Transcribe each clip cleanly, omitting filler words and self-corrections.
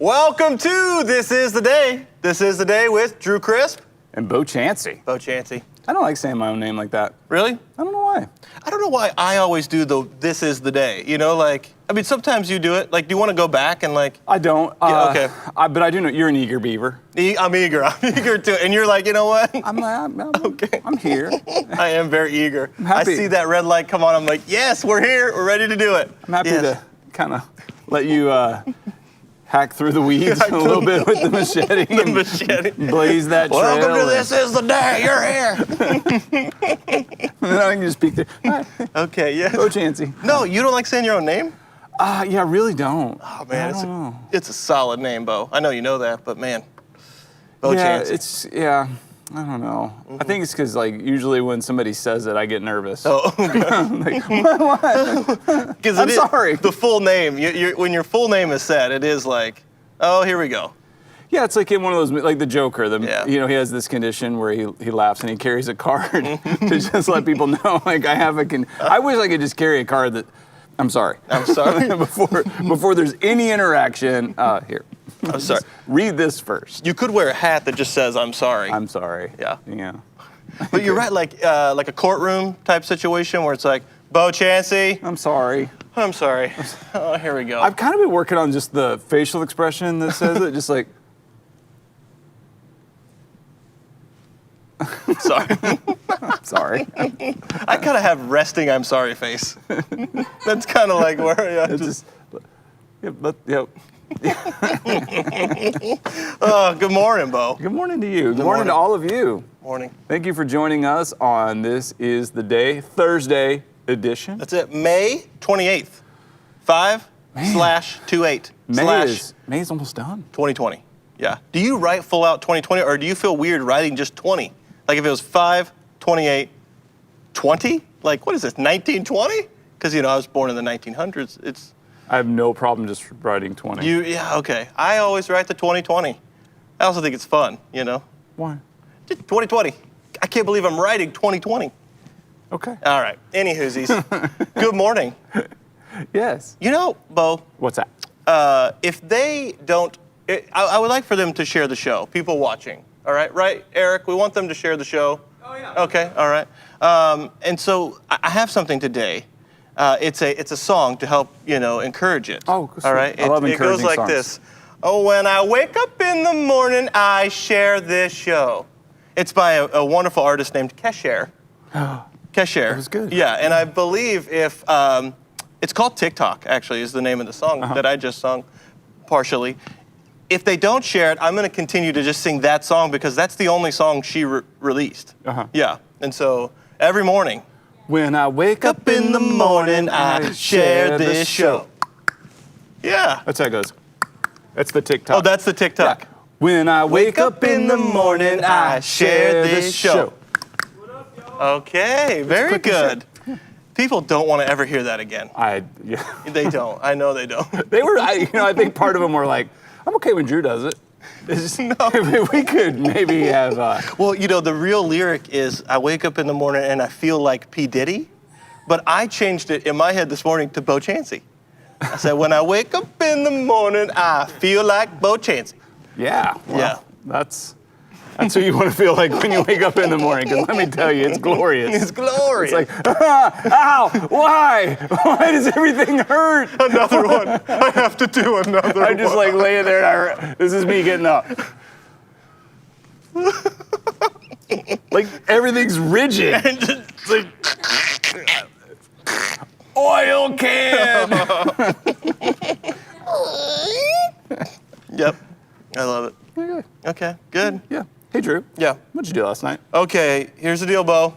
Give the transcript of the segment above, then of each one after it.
Welcome to This Is the Day. This is the Day with Drew Crisp. And Bo Chancey. Bo Chancey. I don't like saying my own name like that. Really? I don't know why. I don't know why I always do the This Is the Day. You know, like, I mean, sometimes you do it. Like, do you want to go back and like... I don't. Yeah, okay. But I do know you're an eager beaver. I'm eager. I'm eager too. And you're like, you know what? Okay. I'm here. I am very eager. I'm happy. I see that red light come on. I'm like, yes, we're here. We're ready to do it. I'm happy to kind of let you hack through the weeds a little bit with the machete. Blaze that trail. Welcome to This Is the Day. You're here. And then I can just peek there. Hi. Okay, yeah. Bo Chancey. No, you don't like saying your own name? Yeah, I really don't. Oh, man, it's a solid name, Bo. I know you know that, but man, Bo Chancey. I don't know. Mm-hmm. I think it's because, like, usually when somebody says it, I get nervous. Oh, okay. Like, what? I'm sorry. The full name, when your full name is said, it is like, oh, here we go. Yeah, it's like in one of those, like the Joker. You know, he has this condition where he laughs and he carries a card to just let people know, like, I wish I could just carry a card that, I'm sorry. I'm sorry. before there's any interaction, here. I'm sorry. Read this first. You could wear a hat that just says, I'm sorry. I'm sorry. Yeah. Yeah. But you're right, like a courtroom type situation where it's like, Bo Chancey. I'm sorry. I'm sorry. Oh, here we go. I've kind of been working on just the facial expression that says it, just like. Sorry. I'm sorry. I kind of have resting I'm sorry face. That's kind of like where, Yep. Good morning, Bo. Good morning to you. Good morning to all of you. Morning. Thank you for joining us on This Is the Day, Thursday edition. That's it. May 28th. 5/28. May's almost done. 2020. Yeah. Do you write full out 2020 or do you feel weird writing just 20? Like if it was 5/28/20? Like what is this, 1920? Because, you know, I was born in the 1900s. I have no problem just writing 20. Yeah, okay. I always write the 2020. I also think it's fun, you know? Why? Just 2020. I can't believe I'm writing 2020. Okay. All right. Any whoosies. Good morning. Yes. You know, Bo. What's that? If they don't, I would like for them to share the show, people watching. All right? Right, Eric? We want them to share the show. Oh, yeah. Okay, all right. And so I have something today. It's a song to help, you know, encourage it. Oh, all right. I love encouraging songs. It goes like songs. this. Oh, when I wake up in the morning, I share this show. It's by a wonderful artist named Kesher. Kesher. That was good. Yeah, and I believe if it's called TikTok. Actually, is the name of the song that I just sung, partially. If they don't share it, I'm going to continue to just sing that song because that's the only song she released. Yeah, and so every morning. When I wake Up in the morning, I share this show. Yeah. That's how it goes. That's the TikTok. Oh, that's the TikTok. Yeah. When I wake up in the morning, I share this show. What up, y'all? Okay, very quick and good. People don't want to ever hear that again. Yeah. They don't. I know they don't. They were, I think part of them were like, I'm okay when Drew does it. It's just, if we could maybe have. Well, you know, the real lyric is, I wake up in the morning and I feel like P. Diddy, but I changed it in my head this morning to Bo Chancey. I said, when I wake up in the morning, I feel like Bo Chancey. Yeah. Well, yeah. That's who you want to feel like when you wake up in the morning, because let me tell you, it's glorious. It's glorious. It's like, ow, why? Why does everything hurt? Another one. I have to do another one. I'm just like laying there, and this is me getting up. Like, everything's rigid. It's like, oil can! Yep. I love it. Okay, good. Yeah. Hey, Drew. Yeah. What'd you do last night? Okay, here's the deal, Bo.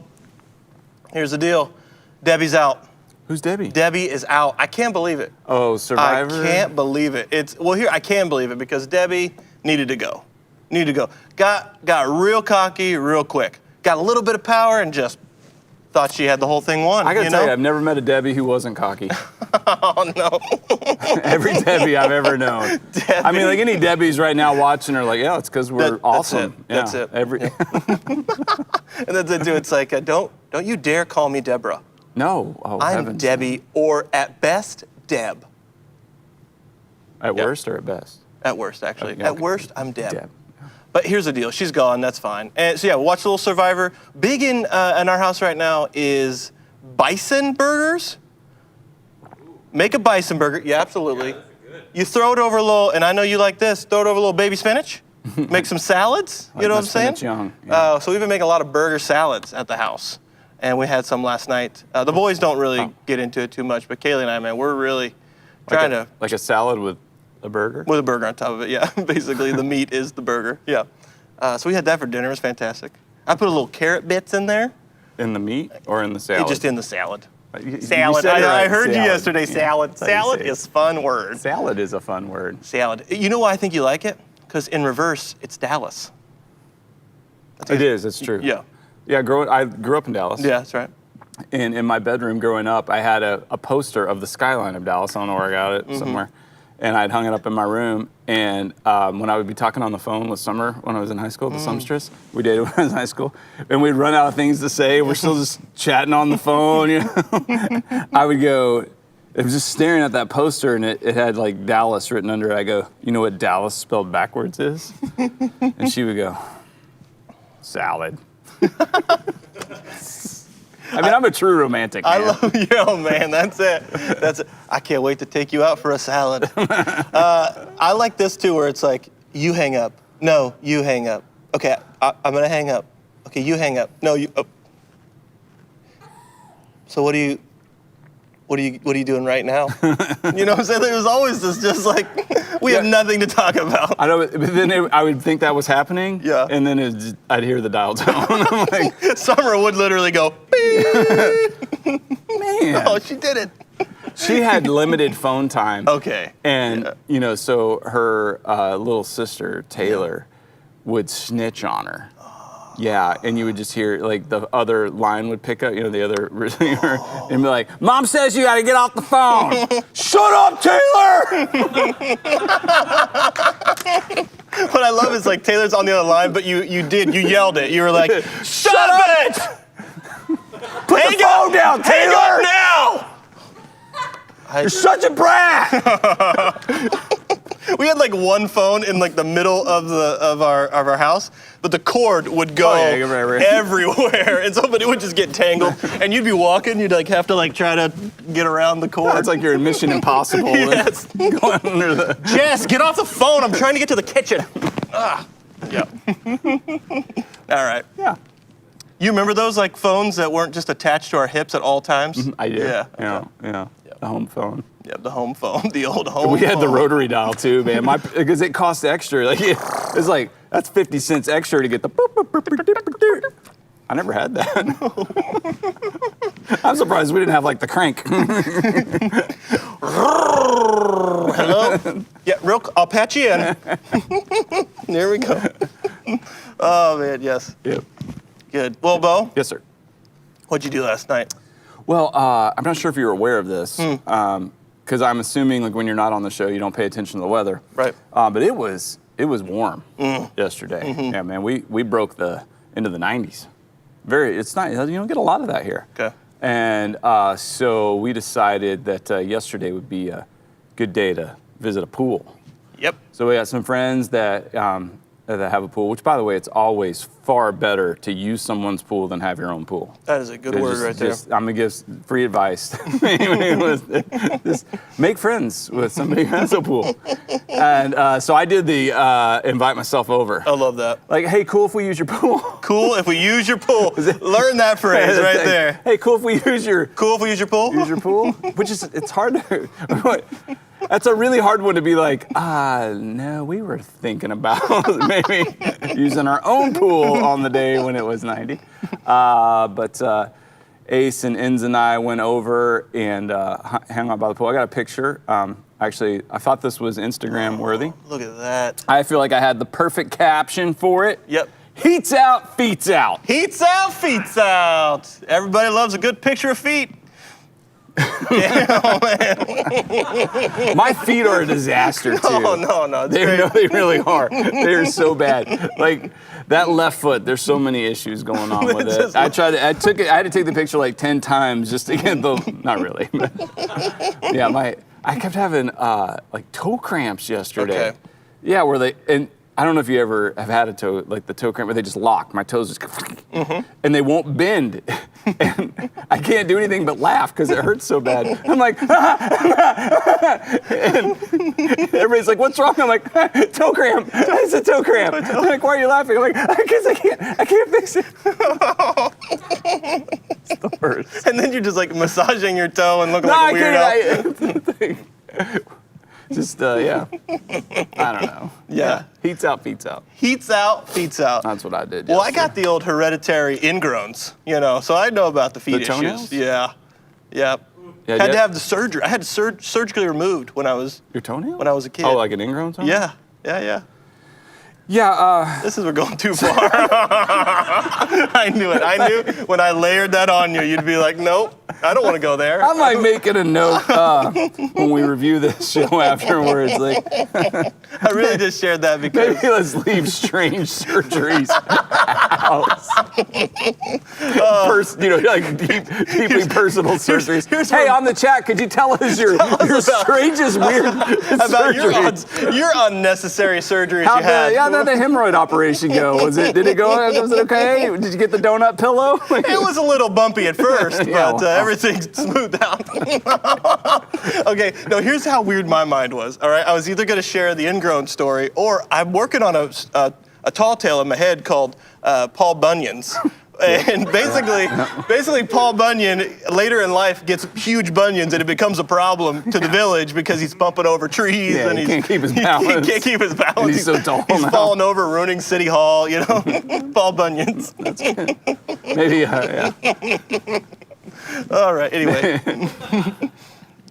Here's the deal. Debbie's out. Who's Debbie? Debbie is out. I can't believe it. Oh, Survivor? I can't believe it. I can believe it because Debbie needed to go. Got real cocky real quick. Got a little bit of power and just thought she had the whole thing won. I gotta tell you, I've never met a Debbie who wasn't cocky. Oh, no. Every Debbie I've ever known. Debbie. I mean, like any Debbies right now watching are like, yeah, it's because we're awesome. That's it. Every. And that's it, too. It's like, don't you dare call me Deborah. No. Oh, I'm heavens. Debbie, or at best, Deb. At worst or at best? At worst, actually. Okay. At worst, I'm Deb. Deb. But here's the deal. She's gone. That's fine. And so, yeah, watch a little Survivor. Big in our house right now is Bison Burgers. Make a Bison Burger. Yeah, absolutely. Yeah, good. You throw it over a little, and I know you like this, throw it over a little baby spinach. Make some salads. You know what I'm saying? Young. Yeah. So we've been making a lot of burger salads at the house. And we had some last night. The boys don't really get into it too much, but Kaylee and I, man, we're really trying to... Like a salad with a burger? With a burger on top of it, yeah. Basically, the meat is the burger, yeah. So we had that for dinner. It was fantastic. I put a little carrot bits in there. In the meat or in the salad? Just in the salad. Salad. I heard you salad. yesterday, salad. Yeah. Salad is a fun word. Salad is a fun word. Salad. You know why I think you like it? Because in reverse, it's Dallas. It is, it's true. Yeah. Yeah, I grew up in Dallas. Yeah, that's right. And in my bedroom growing up, I had a poster of the skyline of Dallas. I don't know where I got it, somewhere. And I'd hung it up in my room. And when I would be talking on the phone with Summer when I was in high school, the Sumstress, we dated when I was in high school, and we'd run out of things to say. We're still just chatting on the phone, you know. I would go, I was just staring at that poster, and it had like Dallas written under it. I go, you know what Dallas spelled backwards is? And she would go, salad. I mean, I'm a true romantic, man. I love you, oh, man. That's it. That's it. I can't wait to take you out for a salad. I like this too, where it's like, you hang up. No, you hang up. Okay, I'm gonna hang up. Okay, you hang up. No, you. Oh. So what are you doing right now? You know what I'm saying? There was always this, just like, we have nothing to talk about. I know, but then I would think that was happening. Yeah. And then I'd hear the dial tone. I'm like, Summer would literally go, man. Oh, she did it. She had limited phone time. Okay. And, you know, so her little sister, Taylor, would snitch on her. Yeah, and you would just hear, like, the other line would pick up, you know, the other receiver, and be like, Mom says you gotta get off the phone. Shut up, Taylor! What I love is, like, Taylor's on the other line, but you yelled it. You were like, shut up, it! Put the phone down, Taylor! Hang up now! You're such a brat! We had like one phone in like the middle of our house, but the cord would go everywhere, and somebody would just get tangled, and you'd be walking, you'd like have to like try to get around the cord. It's like you're in Mission Impossible. Yes. Going under the... Jess, get off the phone! I'm trying to get to the kitchen. Yeah. All right. Yeah. You remember those like phones that weren't just attached to our hips at all times? I do. Yeah. Yeah. The home phone. Yeah, the home phone, the old home phone. We had the rotary dial too, man. Because it cost extra. Like it's like that's 50 cents extra to get the. Boop, boop, boop, boop, boop, boop, boop. I never had that. I'm surprised we didn't have like the crank. Hello. Yeah, I'll patch you in. There we go. Oh man, yes. Yep. Good. Well, Bo. Yes, sir. What'd you do last night? Well, I'm not sure if you're aware of this, because I'm assuming like when you're not on the show, you don't pay attention to the weather. Right. But it was warm yesterday. Mm-hmm. Yeah, man, we broke into the 90s. It's not, you don't get a lot of that here. Okay. And so we decided that yesterday would be a good day to visit a pool. Yep. So we got some friends that have a pool, which, by the way, it's always far better to use someone's pool than have your own pool. That is a good word right there. I'm going to give free advice. Just make friends with somebody who has a pool. And so I did the invite myself over. I love that. Like, hey, cool if we use your pool? Cool if we use your pool. Learn that phrase right there. Hey, cool if we use your... Cool if we use your pool? Use your pool? Which is, it's hard to... That's a really hard one to be like, no, we were thinking about maybe using our own pool on the day when it was 90. But Ace and Enz and I went over and hung out by the pool. I got a picture. Actually, I thought this was Instagram worthy. Look at that. I feel like I had the perfect caption for it. Yep. Heats out, feets out. Heats out, feets out. Everybody loves a good picture of feet. Oh, man. My feet are a disaster too. No. They really are. They are so bad. Like that left foot, there's so many issues going on with it. I had to take the picture like 10 times just to get the. Not really. But yeah, I kept having like toe cramps yesterday. Okay. Yeah, where they, and I don't know if you ever have had a toe, like the toe cramp, where they just lock. My toes just, and they won't bend. And I can't do anything but laugh because it hurts so bad. I'm like, and everybody's like, what's wrong? I'm like, toe cramp. It's a toe cramp. I'm like, why are you laughing? I'm like, because I can't fix it. It's the worst. And then you're just like massaging your toe and looking like a weirdo. Just, yeah. I don't know. Yeah. Heats out, feets out. Heats out, feets out. That's what I did. Well, I got the old hereditary ingrowns, so I know about the feet The issues. toenails? Yeah. Yeah, Had to have the surgery. I had surgically removed when I was your toenail? when I was a kid. Oh, like an ingrown toenail? Yeah. Yeah, We're going too far. I knew it. I knew when I layered that on you, you'd be like, nope, I don't want to go there. I might make it a note when we review this show afterwards. Like, I really just shared that because maybe let's leave strange surgeries out. Like deeply personal surgeries. Hey, on the chat, could you tell us your strangest weird about surgery? your unnecessary surgeries you had. How'd the hemorrhoid operation go? Did it go? Was it okay? Did you get the donut pillow? It was a little bumpy at first, Yeah, but wow. everything smoothed out. Okay, no, here's how weird my mind was, all right? I was either going to share the ingrown story, or I'm working on a tall tale in my head called Paul Bunyan's. And basically, Paul Bunyan later in life gets huge bunions, and it becomes a problem to the village because he's bumping over trees and he can't keep his balance. He can't keep his balance. And he's so tall He's now. falling over, ruining City Hall. Paul Bunyan's. Maybe, yeah. All right. Anyway.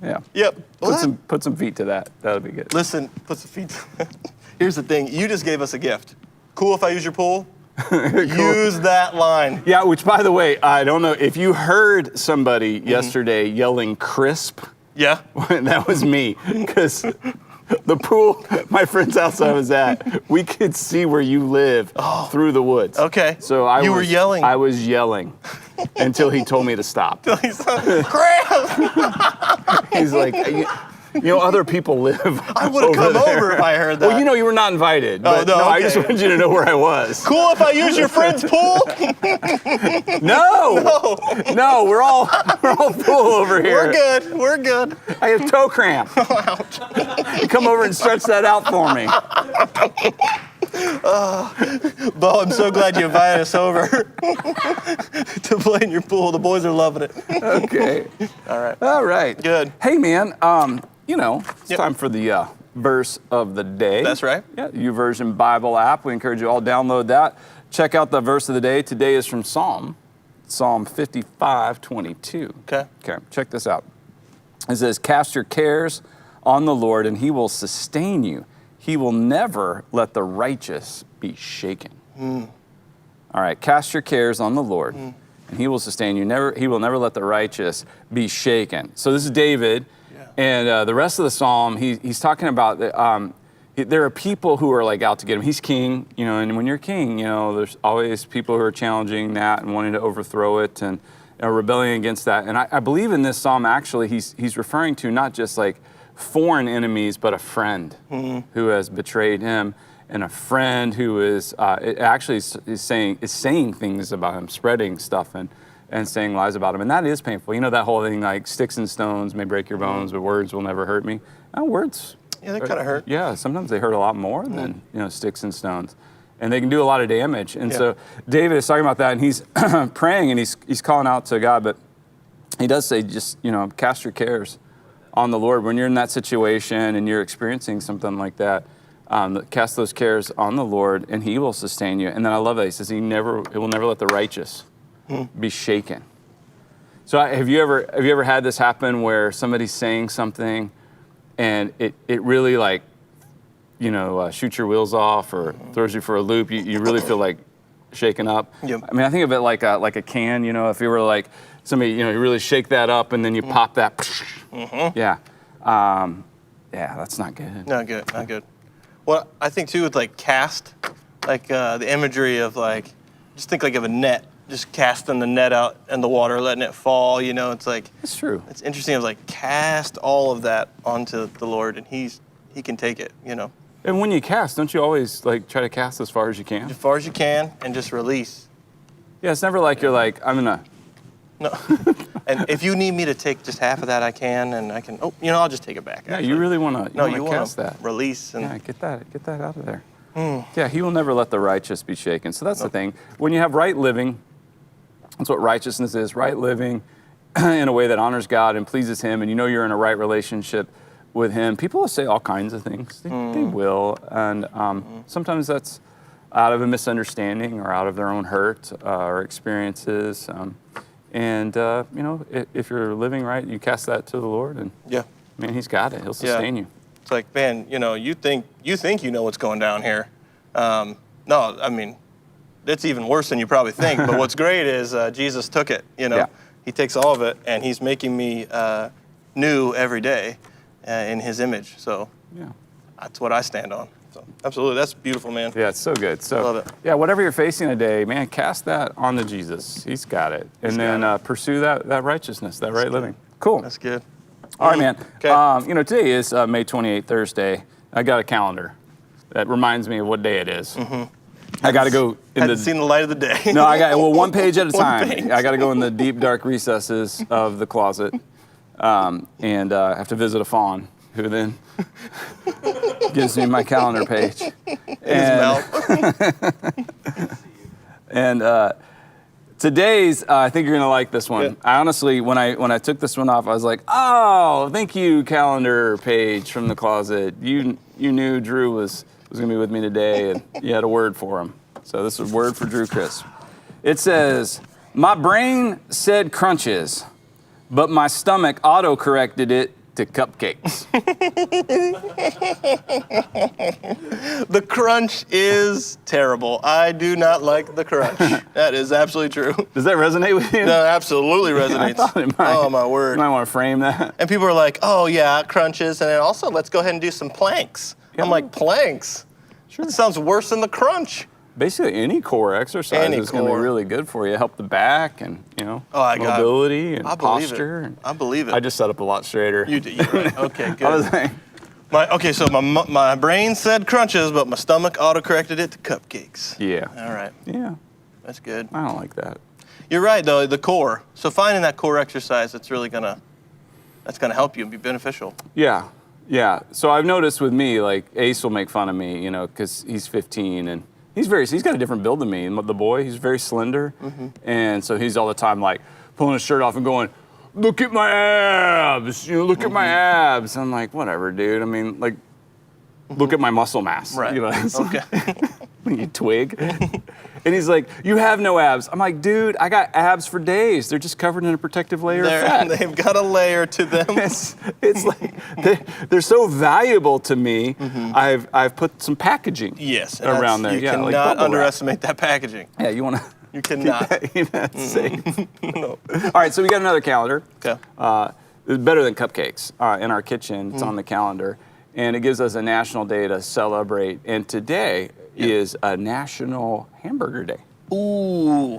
Yeah. Yep. Well, Put some feet to that. That'll be good. listen. Put some feet. Here's the thing. You just gave us a gift. Cool if I use your pool? Use that line. Yeah, which, by the way, I don't know if you heard somebody yesterday yelling crisp. Yeah. That was me, because the pool, my friend's house I was at, we could see where you live through the woods. Okay. So You were yelling. I was yelling until he told me to stop. Crap! He's like, other people live. I would have come over if I heard that. Well, you were not invited. Oh, But no, I okay. just wanted you to know where I was. Cool if I use your friend's pool? No, we're all full over here. We're good. I have toe cramp. You come over and stretch that out for me. Bo, I'm so glad you invited us over to play in your pool. The boys are loving it. Okay. All right. Good. Hey, man, it's time for the verse of the day. That's right. Yeah, YouVersion Bible app. We encourage you all to download that. Check out the verse of the day. Today is from Psalm 55:22. Okay. Check this out. It says, cast your cares on the Lord, and he will sustain you. He will never let the righteous be shaken. All right, cast your cares on the Lord, and he will sustain you. He will never let the righteous be shaken. So this is David, and the rest of the psalm, he's talking about there are people who are like out to get him. He's king, and when you're king, there's always people who are challenging that and wanting to overthrow it and rebelling against that. And I believe in this psalm, actually, he's referring to not just like foreign enemies, but a friend who has betrayed him, and a friend who is saying things about him, spreading stuff and saying lies about him, and that is painful. That whole thing, like sticks and stones may break your bones, but words will never hurt me. Words, Yeah, they kind of hurt. yeah, sometimes they hurt a lot more than sticks and stones, and they can do a lot of damage. And so David is talking about that, and he's praying and he's calling out to God, but he does say, just cast your cares on the Lord. When you're in that situation and you're experiencing something like that, cast those cares on the Lord, and he will sustain you. And then I love that he says he will never let the righteous be shaken. So have you ever had this happen where somebody's saying something and it really like shoots your wheels off or throws you for a loop? You really feel like shaken up. Yep. I mean, I think of it like a can. If you were like somebody, you really shake that up and then you pop that. Yeah. That's not good. Not good. Well, I think too with like cast, like the imagery of like, just think like of a net, just casting the net out in the water, letting it fall. It's like It's true. it's interesting. Of like cast all of that onto the Lord, and He can take it. And when you cast, don't you always like try to cast as far as you can? As far as you can, and just release. Yeah, it's never like you're like, I'm gonna. No. And if you need me to take just half of that, I can, and I can. Oh, I'll just take it back. Yeah, actually. you really want to. No, you cast want that. to release and. Yeah, get that out of there. Yeah, he will never let the righteous be shaken. So that's the thing. When you have right living, that's what righteousness is. Right living in a way that honors God and pleases Him, and you're in a right relationship with Him. People will say all kinds of things. They will, and sometimes that's out of a misunderstanding or out of their own hurt or experiences. And if you're living right, you cast that to the Lord, and man, He's got it. He'll sustain you. It's like, man, you think you know what's going down here. No, I mean, it's even worse than you probably think. But what's great is Jesus took it. He takes all of it, and He's making me new every day in His image. So that's what I stand on. So absolutely, that's beautiful, man. Yeah, it's so good. So love it. Yeah, whatever you're facing today, man, cast that onto Jesus. He's got it, and then pursue that righteousness, that right living. Cool. That's good. All right, man. Okay. Today is May 28th, Thursday. I got a calendar that reminds me of what day it is. I got to go. Hadn't seen the light of the day. No, one page at a time. page. I got to go in the deep, dark recesses of the closet, and have to visit a fawn, who then gives me my calendar page. And today's, I think you're gonna like this one. Yeah. I honestly, when I took this one off, I was like, oh, thank you, calendar page from the closet. You knew Drew was gonna be with me today, and you had a word for him. So this is a word for Drew Crisp. It says, my brain said crunches, but my stomach auto-corrected it to cupcakes. The crunch is terrible. I do not like the crunch. That is absolutely true. Does that resonate with you? No, absolutely resonates. I thought it might. Oh, my word. You might want to frame that. And people are like, oh, yeah, crunches. And then also, let's go ahead and do some planks. Yeah. I'm like, planks? Sure. That sounds worse than the crunch. Basically, any core exercise is going to be really good for you. Help the back and, mobility and posture. I believe it. I just sat up a lot straighter. You did. You're right. Okay, good. I was like, so my brain said crunches, but my stomach autocorrected it to cupcakes. yeah. All right. Yeah. That's good. I don't like that. You're right, though, the core. So finding that core exercise, that's gonna help you and be beneficial. Yeah. Yeah. So I've noticed with me, like Ace will make fun of me, because he's 15 and he's got a different build than me. And the boy, he's very slender. And so he's all the time like pulling his shirt off and going, look at my abs, look at my abs. I'm like, whatever, dude. I mean, like, look at my muscle mass. Right. Okay. You twig. And he's like, you have no abs. I'm like, dude, I got abs for days. They're just covered in a protective layer of fat. They've got a layer to them. It's like they're so valuable to me. I've put some packaging around there. You cannot underestimate that packaging. Yeah, you want to. You cannot. Keep that safe. No. All right, so we got another calendar. Okay. It's better than cupcakes in our kitchen. It's on the calendar. And it gives us a national day to celebrate. And today is a National Hamburger Day. Ooh,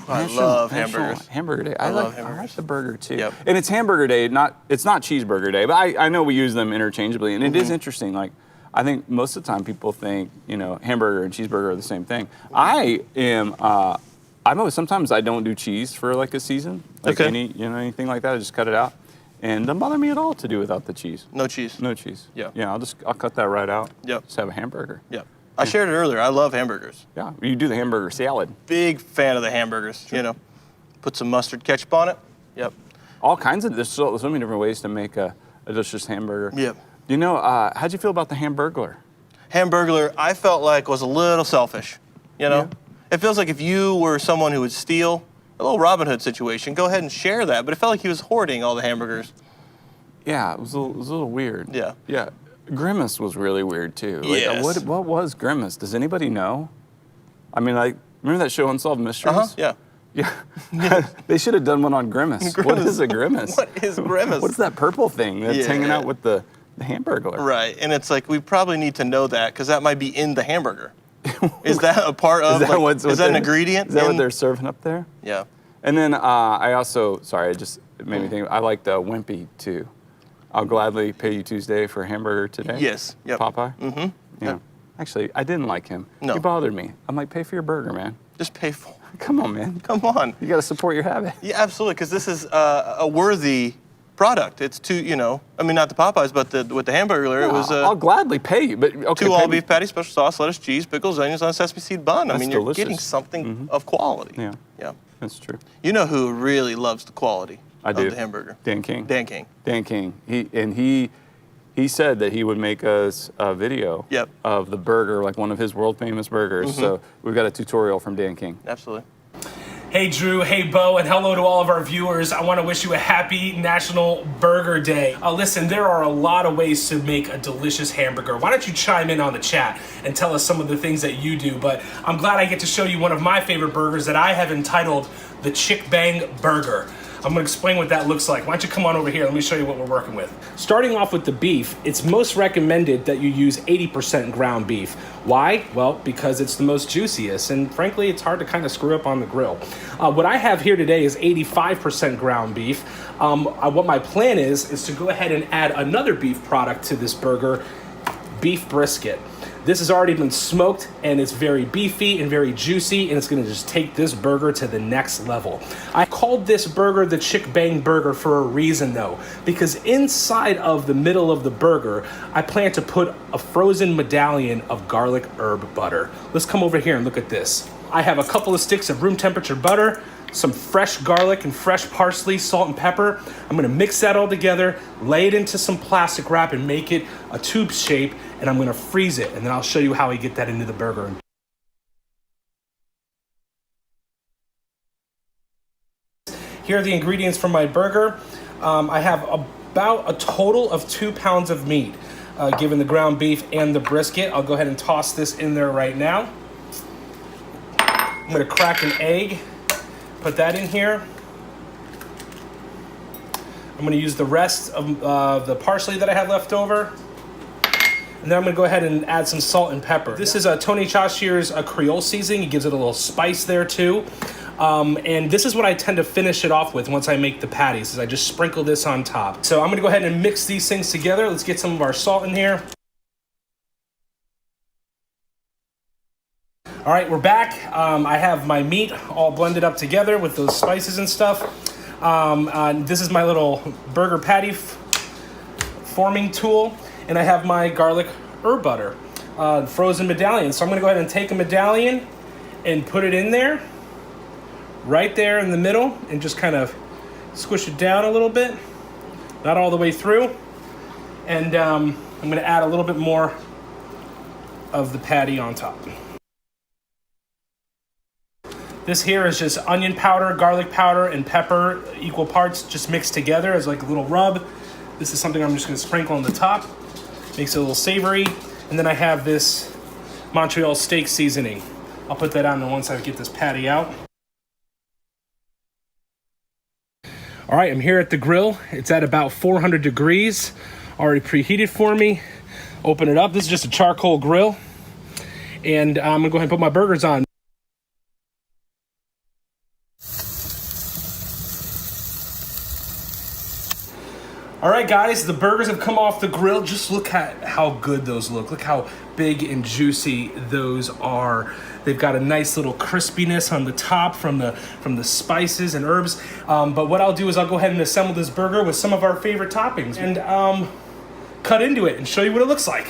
I love hamburgers. Hamburger Day. I like the burger too. Yep. And it's Hamburger Day. It's not Cheeseburger Day, but I know we use them interchangeably. And it is interesting. Like, I think most of the time people think hamburger and cheeseburger are the same thing. I know sometimes I don't do cheese for like a season, like anything like that. I just cut it out. And it doesn't bother me at all to do without the cheese. No cheese. No cheese. Yeah. Yeah, I'll cut that right out. Yep. Just have a hamburger. Yep. I shared it earlier. I love hamburgers. Yeah. You do the hamburger salad. Big fan of the hamburgers. Sure. Put some mustard ketchup on it. Yep. All kinds of there's so many different ways to make a delicious hamburger. Yep. How'd you feel about the Hamburglar? Hamburglar, I felt like was a little selfish. Yeah. It feels like if you were someone who would steal, a little Robin Hood situation, go ahead and share that. But it felt like he was hoarding all the hamburgers. Yeah, it was a little weird. Yeah. Yeah. Grimace was really weird too. Yes. What was Grimace? Does anybody know? I mean, remember that show Unsolved Mysteries? Yeah. Yeah. They should have done one on Grimace. What is a Grimace? What is Grimace? What's that purple thing that's hanging out with the Hamburglar? Right, and it's like we probably need to know that because that might be in the hamburger. Is that a part of? Is that an ingredient? Is that what they're serving up there? Yeah. And then I also, it made me think. I liked Wimpy too. I'll gladly pay you Tuesday for a hamburger today. Yes. Yep. Popeye. Yeah. Actually, I didn't like him. No. He bothered me. I'm like, pay for your burger, man. Just pay for it. Come on, man. Come on. You got to support your habit. Yeah, absolutely, because this is a worthy product. It's two, I mean, not the Popeyes, but with the hamburger, it was I'll gladly pay you, but okay. 2 all-beef patties, special sauce, lettuce, cheese, pickles, onions on a sesame seed bun. I mean, you're delicious. getting something of quality. Yeah. Yeah. That's true. You know who really loves the quality I do. of the hamburger? Dan King. Dan King. Dan King. He said that he would make us a video of the burger, like one of his world famous burgers. So we've got a tutorial from Dan King. Absolutely. Hey Drew, hey Bo, and hello to all of our viewers. I want to wish you a happy National Burger Day. Listen, there are a lot of ways to make a delicious hamburger. Why don't you chime in on the chat and tell us some of the things that you do? But I'm glad I get to show you one of my favorite burgers that I have entitled the Chick Bang Burger. I'm gonna explain what that looks like. Why don't you come on over here, let me show you what we're working with. Starting off with the beef, it's most recommended that you use 80% ground beef. Why? Well, because it's the most juiciest, and frankly, it's hard to kind of screw up on the grill. What I have here today is 85% ground beef. What my plan is to go ahead and add another beef product to this burger, beef brisket. This has already been smoked and it's very beefy and very juicy, and it's gonna just take this burger to the next level. I called this burger the Chick Bang Burger for a reason though, because inside of the middle of the burger, I plan to put a frozen medallion of garlic herb butter. Let's come over here and look at this. I have a couple of sticks of room temperature butter, some fresh garlic and fresh parsley, salt and pepper. I'm gonna mix that all together, lay it into some plastic wrap and make it a tube shape, and I'm gonna freeze it, and then I'll show you how I get that into the burger. Here are the ingredients for my burger. I have about a total of 2 pounds of meat, given the ground beef and the brisket. I'll go ahead and toss this in there right now. I'm gonna crack an egg, put that in here. I'm gonna use the rest of the parsley that I have left over. And then I'm gonna go ahead and add some salt and pepper. This is Tony Chashier's Creole seasoning. It gives it a little spice there too. And this is what I tend to finish it off with once I make the patties, is I just sprinkle this on top. So I'm gonna go ahead and mix these things together. Let's get some of our salt in here. All right, we're back. I have my meat all blended up together with those spices and stuff. This is my little burger patty forming tool, and I have my garlic herb butter, frozen medallion. So I'm gonna go ahead and take a medallion and put it in there, right there in the middle, and just kind of squish it down a little bit, not all the way through. And I'm gonna add a little bit more of the patty on top. This here is just onion powder, garlic powder, and pepper, equal parts, just mixed together as like a little rub. This is something I'm just gonna sprinkle on the top. Makes it a little savory. And then I have this Montreal steak seasoning. I'll put that on once I get this patty out. All right, I'm here at the grill. It's at about 400 degrees, already preheated for me. Open it up. This is just a charcoal grill. And I'm gonna go ahead and put my burgers on. All right, guys, the burgers have come off the grill. Just look at how good those look. Look how big and juicy those are. They've got a nice little crispiness on the top from the spices and herbs. But what I'll do is I'll go ahead and assemble this burger with some of our favorite toppings and cut into it and show you what it looks like.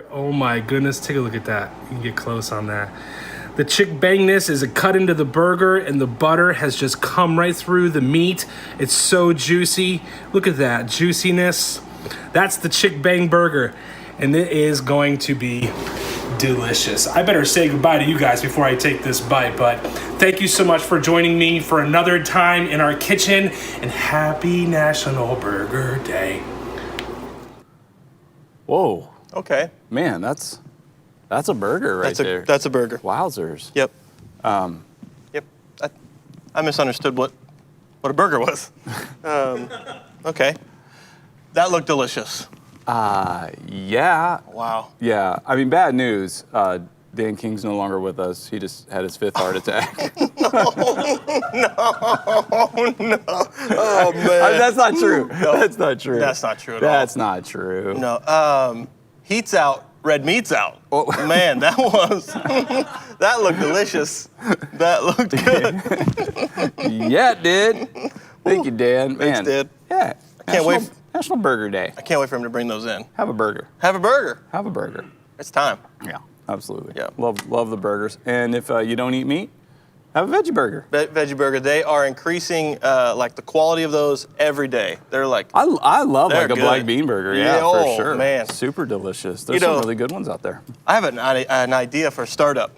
Oh my goodness, take a look at that. You can get close on that. The Chick Bangness is a cut into the burger, and the butter has just come right through the meat. It's so juicy. Look at that juiciness. That's the Chick Bang Burger, and it is going to be delicious. I better say goodbye to you guys before I take this bite, but thank you so much for joining me for another time in our kitchen, and happy National Burger Day. Whoa. Okay. Man, that's a burger right there. That's a burger. Wowzers. Yep. Yep. I misunderstood what a burger was. Okay. That looked delicious. Yeah. Wow. Yeah. I mean, bad news. Dan King's no longer with us. He just had his 5th heart attack. Oh man, That's not true. That's not true. that's not true at all. That's not true. No. Heat's out, red meat's out. Oh. Man, that that looked delicious. That looked good. Yeah, it did. Thank you, Dan. Man. Thanks, Dad. Yeah. can't wait. National Burger Day. I can't wait for him to bring those in. Have a burger. Have a burger. Have a burger. It's time. Yeah, absolutely. Yeah. Love the burgers. And if you don't eat meat, have a veggie burger. Veggie burger. They are increasing like the quality of those every day. They're like I love They're like a good. black bean burger. Yeah, Yeah, for oh, sure. man. Super delicious. There's You know- some really good ones out there. I have an idea for a startup.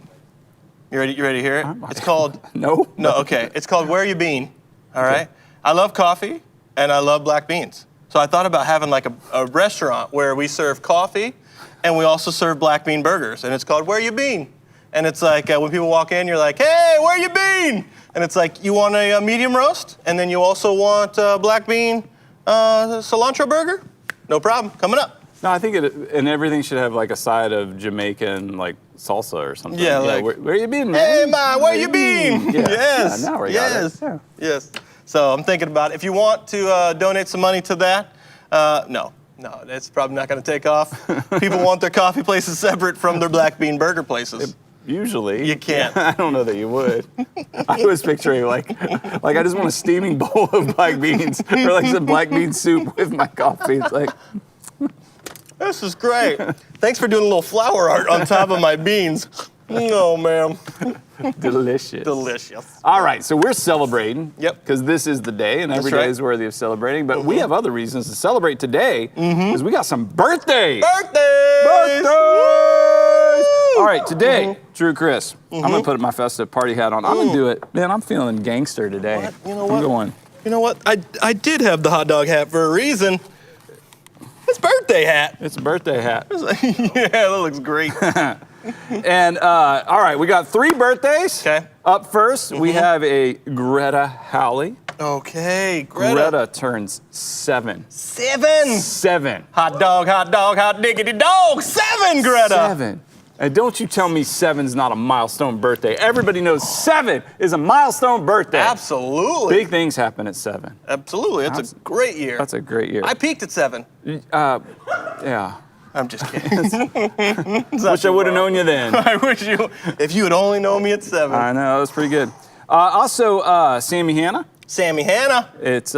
You ready? You ready to hear it? It's called No? No. Okay. It's called Where You Bean. All right. I love coffee and I love black beans. So I thought about having like a restaurant where we serve coffee and we also serve black bean burgers. And it's called Where You Bean. And it's like when people walk in, you're like, hey, where you been? And it's like, you want a medium roast? And then you also want a black bean cilantro burger? No problem. Coming up. No, I think and everything should have like a side of Jamaican like salsa or something. Yeah, like, where you been, man? Hey, ma, where you been? Yeah. Yes. Yeah, now we got it. Yeah. Yes. So I'm thinking about it. If you want to donate some money to that, no, that's probably not going to take off. People want their coffee places separate from their black bean burger places. Usually. You can't. I don't know that you would. I was picturing like I just want a steaming bowl of black beans or like some black bean soup with my coffee. It's like, This is great. Thanks for doing a little flower art on top of my beans. Oh, man. delicious. Delicious. All right, so we're celebrating. Yep. Because this is the day, and every That's right. day is worthy of celebrating. But we have other reasons to celebrate today, because we got some birthdays. Birthdays! All right, today, Drew Chris, I'm going to put my festive party hat on. I'm going to do it. Man, I'm feeling gangster today. What? You know I'm what? going. You know what? I did have the hot dog hat for a reason. It's birthday hat. It's a birthday hat. Yeah, that looks great. And all right, we got 3 birthdays. Okay. Up first, we have a Greta Howley. Okay, Greta turns 7. 7. 7. Hot dog, hot diggity dog. 7, Greta. 7. And don't you tell me 7's not a milestone birthday. Everybody knows 7 is a milestone birthday. Absolutely. Big things happen at 7. Absolutely. It's a great year. That's a great year. I peaked at 7. Yeah. I'm just kidding. Wish I would have known you then. I wish you, if you had only known me at 7. I know, that was pretty good. Also, Sammy Hanna. Sammy Hanna. It's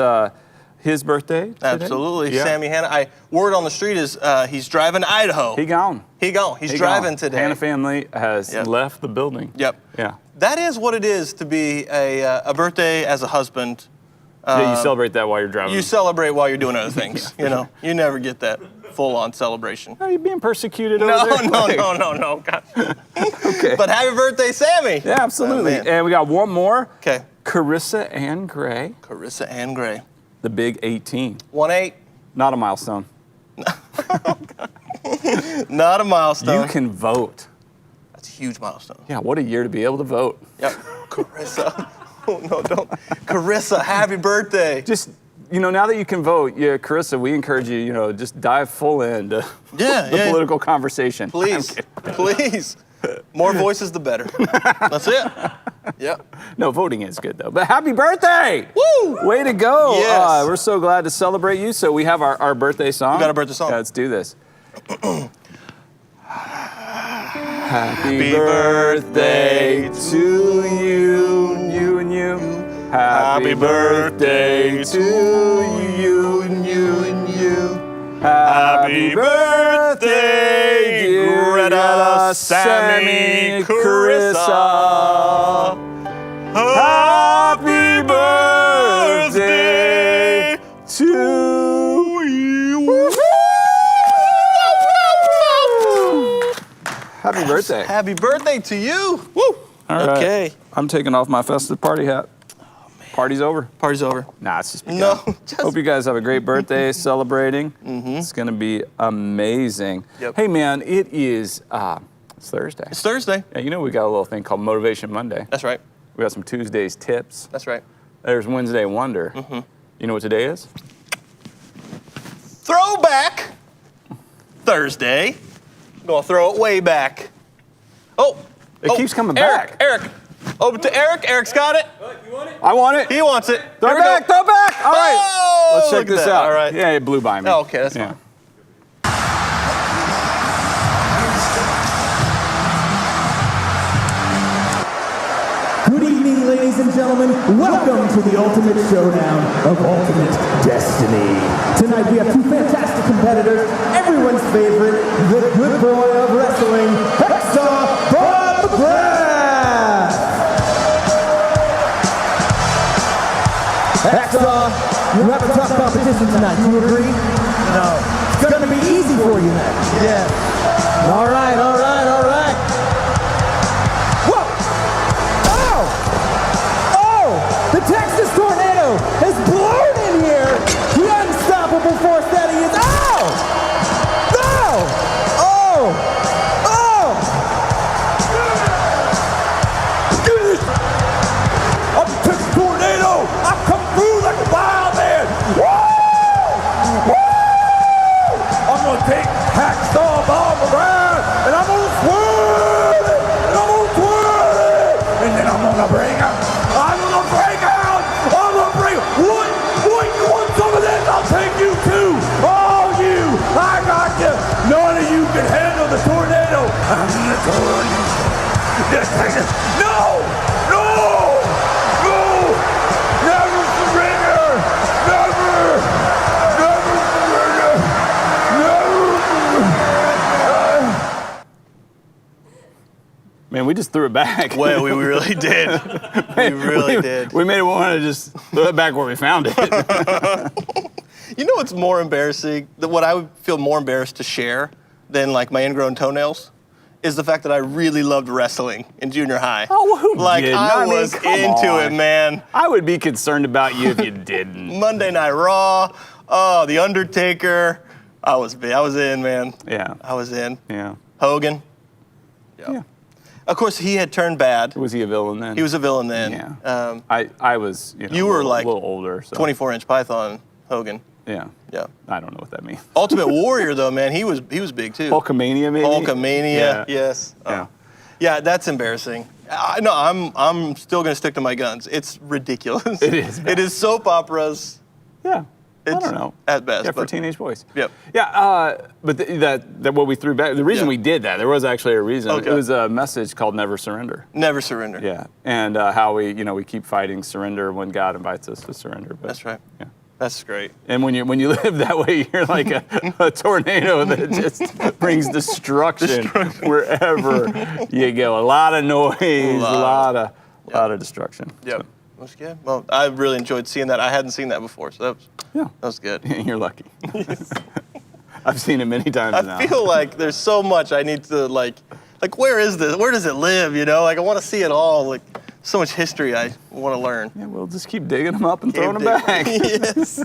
his birthday today. Absolutely. Yeah. Sammy Hanna. Word on the street is he's driving to Idaho. He gone. He's driving today. Hanna family has left the building. Yep. Yeah. That is what it is to be a birthday as a husband. Yeah, you celebrate that while you're driving. You celebrate while you're doing other things. You know, you never get that full-on celebration. Are you being persecuted over No, there? no. God. Okay. But happy birthday, Sammy. Yeah, absolutely. Oh, man. And we got one more. Okay. Carissa Ann Gray, Carissa Ann Gray. the big 18. 1-8. Not a milestone. Not a milestone. You can vote. That's a huge milestone. Yeah, what a year to be able to vote. Yep. Carissa. Oh, no, don't. Carissa, happy birthday. Just, now that you can vote, Carissa, we encourage you, just dive full into the political conversation. Please. More voices, the better. That's it. Yep. No, voting is good, though. But happy birthday! Woo! Way to go. Yes. We're so glad to celebrate you. So we have our birthday song. We got a birthday song. Yeah, let's do this. Happy birthday to you and you. Happy birthday to you and you. Happy birthday, dear Greta, Sammy, Carissa. Happy birthday to you. Happy birthday. Happy birthday to you. Woo. All right. Okay. I'm taking off my festive party hat. Party's over. Party's over. Nah, it's just begun. No. Hope you guys have a great birthday celebrating. It's going to be amazing. Yep. Hey, man, it is it's Thursday. It's Thursday. Yeah, we got a little thing called Motivation Monday. That's right. We got some Tuesday's tips. That's right. There's Wednesday Wonder. You know what today is? Throwback Thursday. I'm gonna throw it way back. Oh, It keeps coming Eric, back. Eric. Over to Eric. Eric's got it. You want it? I want it. He wants it. Throw Here it we back. go. Throw it back. All right. Oh, Let's check look at this that. out. All right. Yeah, it blew by me. Oh, okay, that's fine. Good evening, ladies and gentlemen. Welcome to the ultimate showdown of ultimate destiny. Tonight we have two fantastic competitors, everyone's favorite, the good boy of wrestling, Hacksaw Bob McGrath. Hacksaw, you have a tough competition tonight. Do you agree? No. It's going to be easy for you then. Yeah. All right. The Texas tornado has blown in here. The unstoppable force that he is. I'm the Texas tornado. I come through like a wild man. Woo! I'm gonna take Hacksaw Bob McGrath and I'm gonna swirl it. And then I'm gonna bring him. What? You want some of this? I'll take you too. All you. I got you. None of you can handle the tornado. I'm the tornado. No! Never surrender. Never surrender. Man, we just threw it back. Well, we really did. We really did. We made it want to just throw it back where we found it. You know what's more embarrassing? What I would feel more embarrassed to share than like my ingrown toenails is the fact that I really loved wrestling in junior high. Oh, well, who like didn't? I I mean, was come into on. it, man. I would be concerned about you if you didn't. Monday Night Raw, The Undertaker. I was in, man. Yeah. I was in. Yeah. Hogan. Yeah. Of course, he had turned bad. Was he a villain then? He was a villain then. Yeah. I was, You were like a little older. So. 24-inch Python Hogan. Yeah. Yeah. I don't know what that means. Ultimate Warrior, though, man, he was big too. Hulkamania, maybe? Hulkamania, Yeah. yes. Yeah. Yeah, that's embarrassing. No, I'm still gonna stick to my guns. It's ridiculous. It is. It is soap operas. Yeah. I It's don't know. at best, Yeah, for but- teenage boys. Yep. Yeah, but that what we threw back, the reason Yeah. we did that, there was actually a reason. Okay. It was a message called Never Surrender. Never surrender. Yeah. And how we keep fighting surrender when God invites us to surrender. But, That's right. Yeah. That's great. And when you live that way, you're like a tornado that just brings destruction wherever you go. A lot of noise, a lot of destruction. Yep. That's good. Well, I really enjoyed seeing that. I hadn't seen that before, so that was good. You're lucky. I've seen it many times now. I feel like there's so much I need to like where is this? Where does it live? Like I want to see it all. Like so much history I want to learn. Yeah, we'll just keep digging them up and throwing them back. Yes.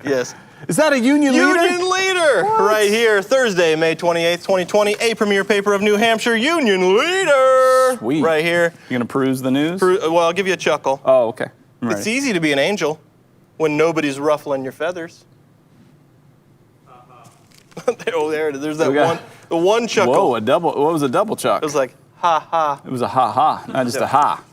Yes. Is that a union leader? Union Leader, right here, Thursday, May 28th, 2020, a premier paper of New Hampshire, Union Leader. Sweet. Right here. You gonna peruse the news? Well, I'll give you a chuckle. Oh, okay. I'm It's ready. easy to be an angel when nobody's ruffling your feathers. There it is. There's that We got- the one chuckle. Whoa, a double. What was a double chuck? It was like, ha ha. It was a ha ha, not just a ha.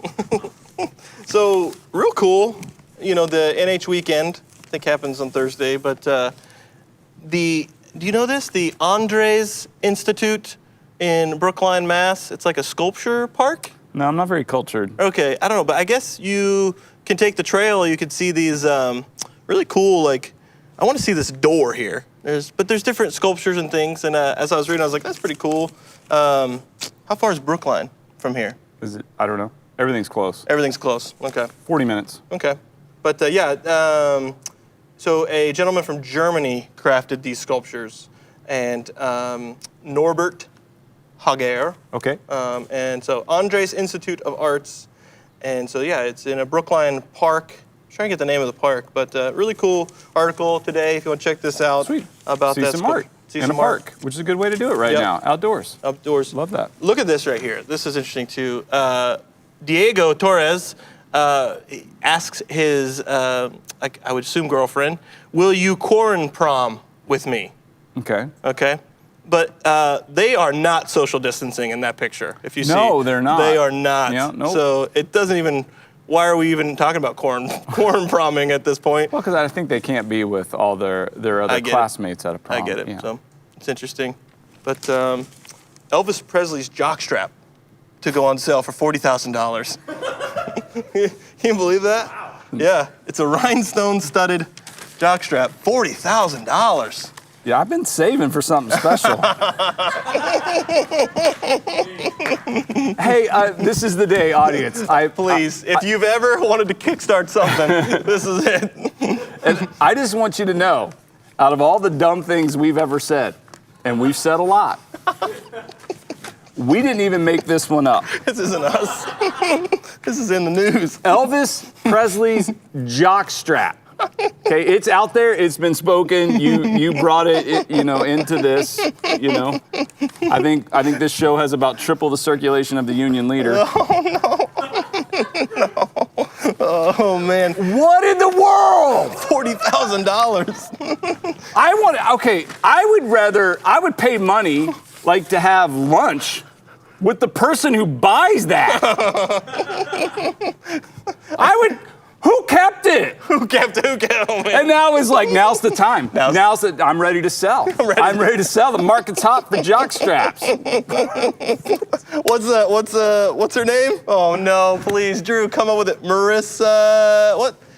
So, real cool. The NH weekend, I think happens on Thursday, but do you know this? The Andres Institute in Brookline, Mass. It's like a sculpture park. No, I'm not very cultured. Okay, I don't know, but I guess you can take the trail. You could see these really cool, I want to see this door here. There's different sculptures and things, and as I was reading, I was like, that's pretty cool. How far is Brookline from here? Is it? I don't know. Everything's close. Everything's close. Okay. 40 minutes. Okay. But so a gentleman from Germany crafted these sculptures, and Norbert Hager. Okay. And so Andres Institute of Arts. And so, yeah, it's in a Brookline park. I'm trying to get the name of the park, but really cool article today if you want to check this out. Sweet. About See that. some art See in some a art. park, which is a good way to do it right Yep. now. Outdoors. Outdoors. Love that. Look at this right here. This is interesting too. Diego Torres asks his, I would assume girlfriend, will you corn prom with me? Okay. Okay. But they are not social distancing in that picture. If you see, No, they're not. They are not. Yeah, nope. So it doesn't even. Why are we even talking about corn promming at this point? Well, because I think they can't be with all their other classmates at a prom. I get it. Yeah. So it's interesting. But Elvis Presley's jockstrap to go on sale for $40,000. Can you believe that? Wow. Yeah, it's a rhinestone-studded jockstrap, $40,000. Yeah, I've been saving for something special. Hey, this is the day, audience. Please, if you've ever wanted to kickstart something, this is it. And I just want you to know, out of all the dumb things we've ever said, and we've said a lot, we didn't even make this one up. This isn't us. This is in the news. Elvis Presley's jockstrap. Okay, it's out there. It's been spoken. You brought it, into this. I think this show has about triple the circulation of the Union leader. Oh no! Oh man! What in the world? $40,000. I would pay money like to have lunch with the person who buys that. Who kept it? Who kept it? Oh, man. And now it's like, now's the time. I'm ready to sell. I'm ready to sell. The market's hot for jock straps. What's her name? Oh no, please, Drew, come up with it. Marissa,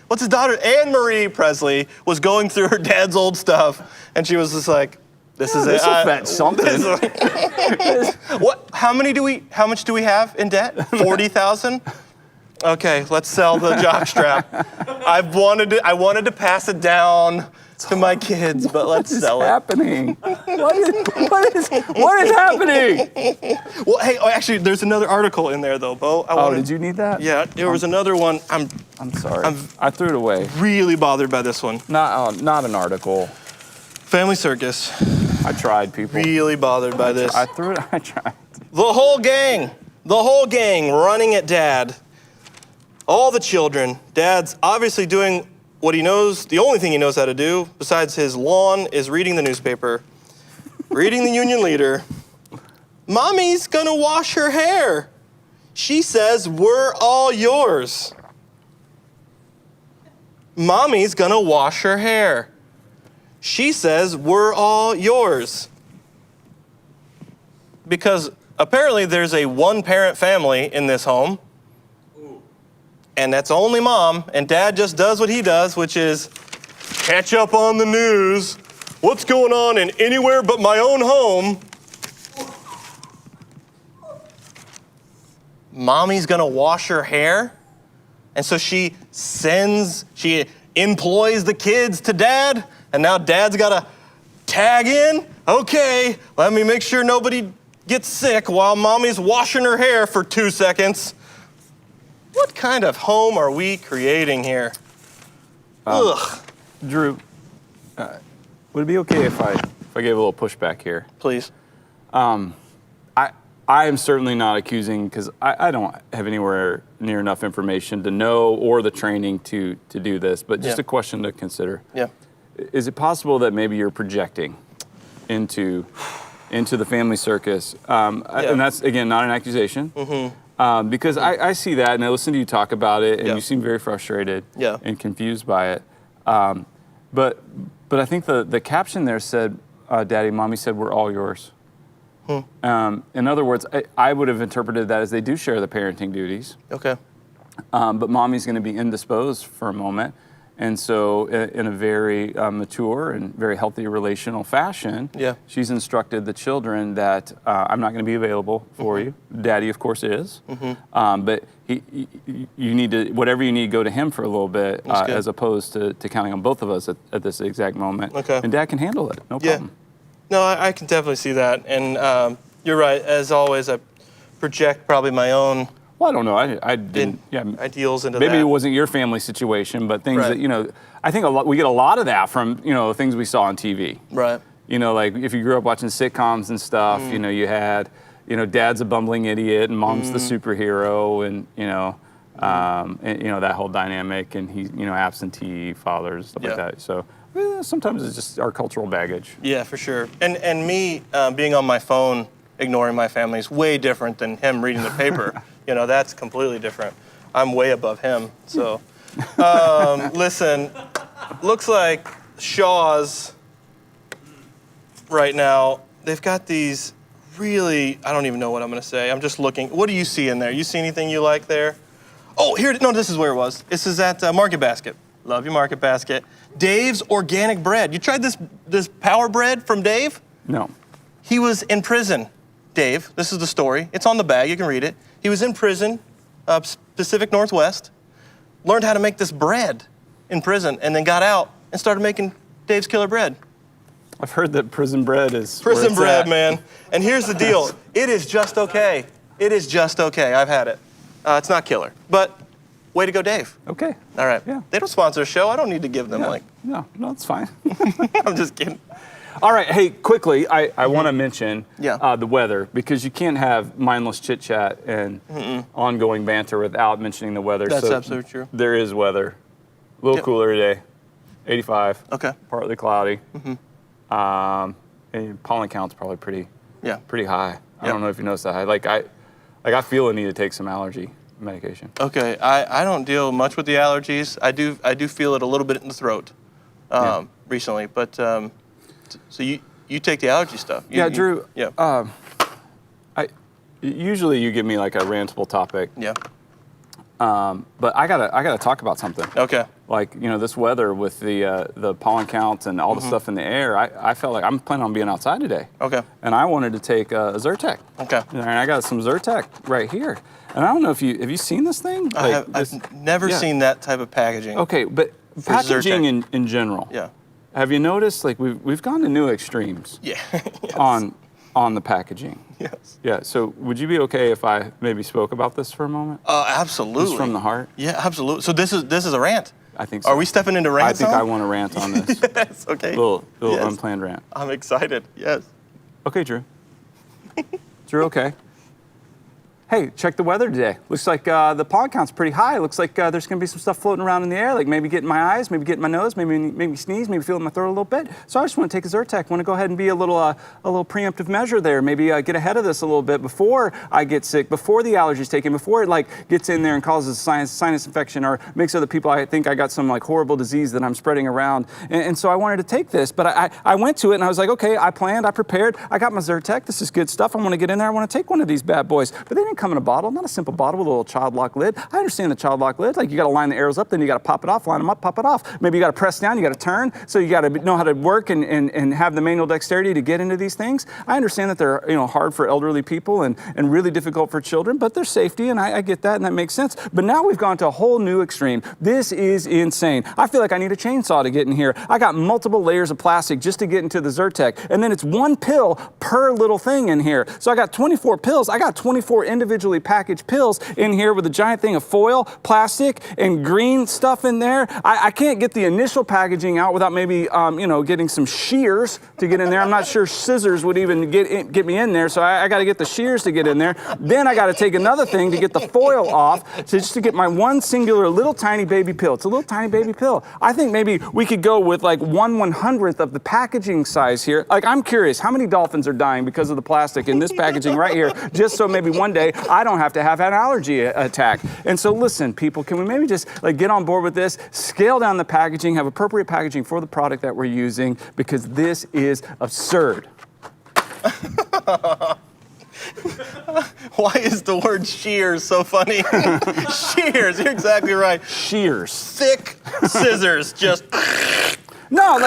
what's his daughter? Anne Marie Presley was going through her dad's old stuff, and she was just like, this is it. This will fetch something. What? How much do we have in debt? 40,000? Okay, let's sell the jockstrap. I wanted to pass it down to my kids, but let's sell it. What is happening? Well, hey, actually, there's another article in there, though, Bo. Did you need that? Yeah, there was another one. I'm sorry. I threw it away. Really bothered by this one. Not an article. Family Circus. I tried, people. Really bothered by this. I tried. The whole gang running at Dad. All the children. Dad's obviously doing what he knows, the only thing he knows how to do, besides his lawn, is reading the newspaper, reading the Union leader. Mommy's gonna wash her hair. She says we're all yours. Mommy's gonna wash her hair. She says we're all yours. Because apparently there's a one-parent family in this home. And that's only Mom, and Dad just does what he does, which is catch up on the news. What's going on in anywhere but my own home? Mommy's gonna wash her hair, and so she employs the kids to Dad, and now Dad's gotta tag in. Okay, let me make sure nobody gets sick while Mommy's washing her hair for 2 seconds. What kind of home are we creating here? Ugh. Drew, would it be okay if I gave a little pushback here? Please. I am certainly not accusing, because I don't have anywhere near enough information to know or the training to do this, but just a question to consider. Yeah. Is it possible that maybe you're projecting into the family circus? And that's, again, not an accusation. Mm-hmm. Because I see that, and I listen to you talk about it, and you seem very frustrated and confused by it. But I think the caption there said, Daddy, Mommy said we're all yours. In other words, I would have interpreted that as they do share the parenting duties. Okay. But Mommy's going to be indisposed for a moment. And so in a very mature and very healthy relational fashion, she's instructed the children that I'm not going to be available for you. Daddy, of course, is. But you need to, whatever you need, go to him for a little bit, as opposed to counting on both of us at this exact moment. Okay. And Dad can handle it, no problem. No, I can definitely see that. And you're right. As always, I project probably my own... Well, I don't know. I didn't. Ideals into maybe that. It wasn't your family situation, but things that I think we get a lot of that from things we saw on TV. Right. Like if you grew up watching sitcoms and stuff, you had Dad's a bumbling idiot and Mom's the superhero, and that whole dynamic, and he's absentee fathers, stuff like that. So Sometimes it's just our cultural baggage. Yeah, for sure. And me being on my phone, ignoring my family is way different than him reading the paper. That's completely different. I'm way above him. So, listen, looks like Shaw's right now, they've got these really, I don't even know what I'm going to say. I'm just looking. What do you see in there? You see anything you like there? Oh, here, no, this is where it was. This is at Market Basket. Love you, Market Basket. Dave's Organic Bread. You tried this Power Bread from Dave? No. He was in prison, Dave. This is the story. It's on the bag. You can read it. He was in prison, Pacific Northwest, learned how to make this bread in prison, and then got out and started making Dave's Killer Bread. I've heard that prison bread is Prison bread, man. And here's the deal. It is just okay. It is just okay. I've had it. It's not killer, but way to go, Dave. Okay. All right. Yeah. They don't sponsor a show. I don't need to give them No, it's fine. I'm just kidding. All right, hey, quickly, I want to mention the weather, because you can't have mindless chit-chat and ongoing banter without mentioning the weather. That's so absolutely true. There is weather. A little cooler today, 85. Okay. Partly cloudy. And pollen count's probably pretty high. I don't know if you noticed that high. I feel a need to take some allergy medication. Okay, I don't deal much with the allergies. I do feel it a little bit in the throat recently, but so you take the allergy stuff. Drew. Usually you give me like a rantable topic. Yeah. But I gotta talk about something. Okay. Like, this weather with the pollen counts and all the stuff in the air, I felt like I'm planning on being outside today. Okay. And I wanted to take a Zyrtec. Okay. And I got some Zyrtec right here. And I don't know if have you seen this thing? I've never seen that type of packaging. Okay, but packaging in general. Yeah. Have you noticed, like, we've gone to new extremes Yeah. Yes. on the packaging? Yes. Yeah, so would you be okay if I maybe spoke about this for a moment? Absolutely. Just from the heart? Yeah, absolutely. So this is a rant. I think so. Are we stepping into rant I think zone? I want to rant on this. Yes, okay. Little Yes. unplanned rant. I'm excited, yes. Okay, Drew. Drew, okay. Hey, check the weather today. Looks like the pollen count's pretty high. Looks like there's going to be some stuff floating around in the air, like maybe getting my eyes, maybe getting my nose, maybe sneeze, maybe feeling my throat a little bit. So I just want to take a Zyrtec. Want to go ahead and be a little preemptive measure there. Maybe get ahead of this a little bit before I get sick, before the allergies take in, before it gets in there and causes sinus infection or makes other people I think I got some horrible disease that I'm spreading around. And so I wanted to take this, but I went to it and I was like, okay, I planned, I prepared, I got my Zyrtec. This is good stuff. I want to get in there. I want to take one of these bad boys. But they didn't come in a bottle, not a simple bottle with a little child lock lid. I understand the child lock lid. Like, you got to line the arrows up, then you got to pop it off, line them up, pop it off. Maybe you got to press down, you got to turn. So you got to know how to work and have the manual dexterity to get into these things. I understand that they're hard for elderly people and really difficult for children, but there's safety, and I get that, and that makes sense. But now we've gone to a whole new extreme. This is insane. I feel like I need a chainsaw to get in here. I got multiple layers of plastic just to get into the Zyrtec, and then it's one pill per little thing in here. So I got 24 pills. I got 24 individually packaged pills in here with a giant thing of foil, plastic, and green stuff in there. I can't get the initial packaging out without maybe, getting some shears to get in there. I'm not sure scissors would even get me in there, so I got to get the shears to get in there. Then I got to take another thing to get the foil off, just to get my one singular little tiny baby pill. It's a little tiny baby pill. I think maybe we could go with 1/100th of the packaging size here. I'm curious, how many dolphins are dying because of the plastic in this packaging right here, just so maybe one day I don't have to have an allergy attack. And so listen, people, can we maybe just get on board with this, scale down the packaging, have appropriate packaging for the product that we're using, because this is absurd. Why is the word shears so funny? Shears, you're exactly right. Shears. Thick scissors, just... No,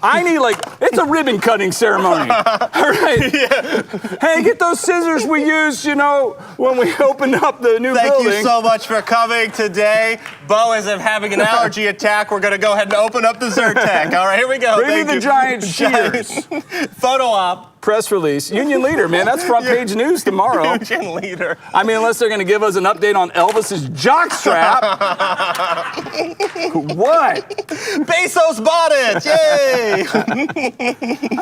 I need it's a ribbon cutting ceremony. All right. Yeah. Hey, get those scissors we used, when we opened up the new building. Thank you so much for coming today. Bo is having an allergy attack. We're going to go ahead and open up the Zyrtec. All right, here we go. Bring me the giant shears. Photo op. Press release. Union leader, man. That's front page news tomorrow. Union leader. I mean, unless they're going to give us an update on Elvis's jockstrap. What? Bezos bought it. Yay. I'm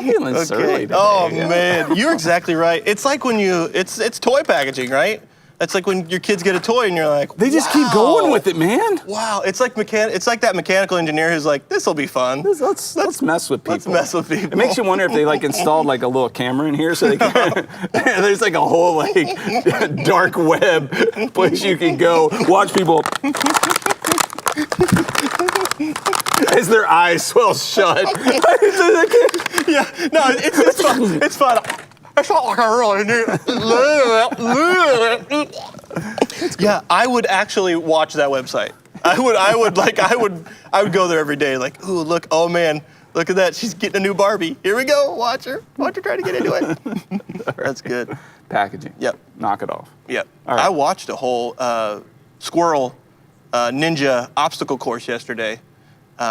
feeling surly today. Oh, man. You're exactly right. It's like when it's toy packaging, right? It's like when your kids get a toy and you're like, They just keep going with it, man. Wow, it's like that mechanical engineer who's like, this will be fun. Let's mess with people. Let's mess with people. It makes you wonder if they like installed like a little camera in here so they can, there's like a whole like dark web place you can go watch people as their eyes swell shut. Yeah, no, it's fun. It's fun. It's not like I really need. Yeah, I would actually watch that website. I would go there every day. Like, ooh, look, oh man, look at that. She's getting a new Barbie. Here we go. Watch her try to get into it. That's good. Packaging. Yep. Knock it off. Yep. All right. I watched a whole squirrel ninja obstacle course yesterday.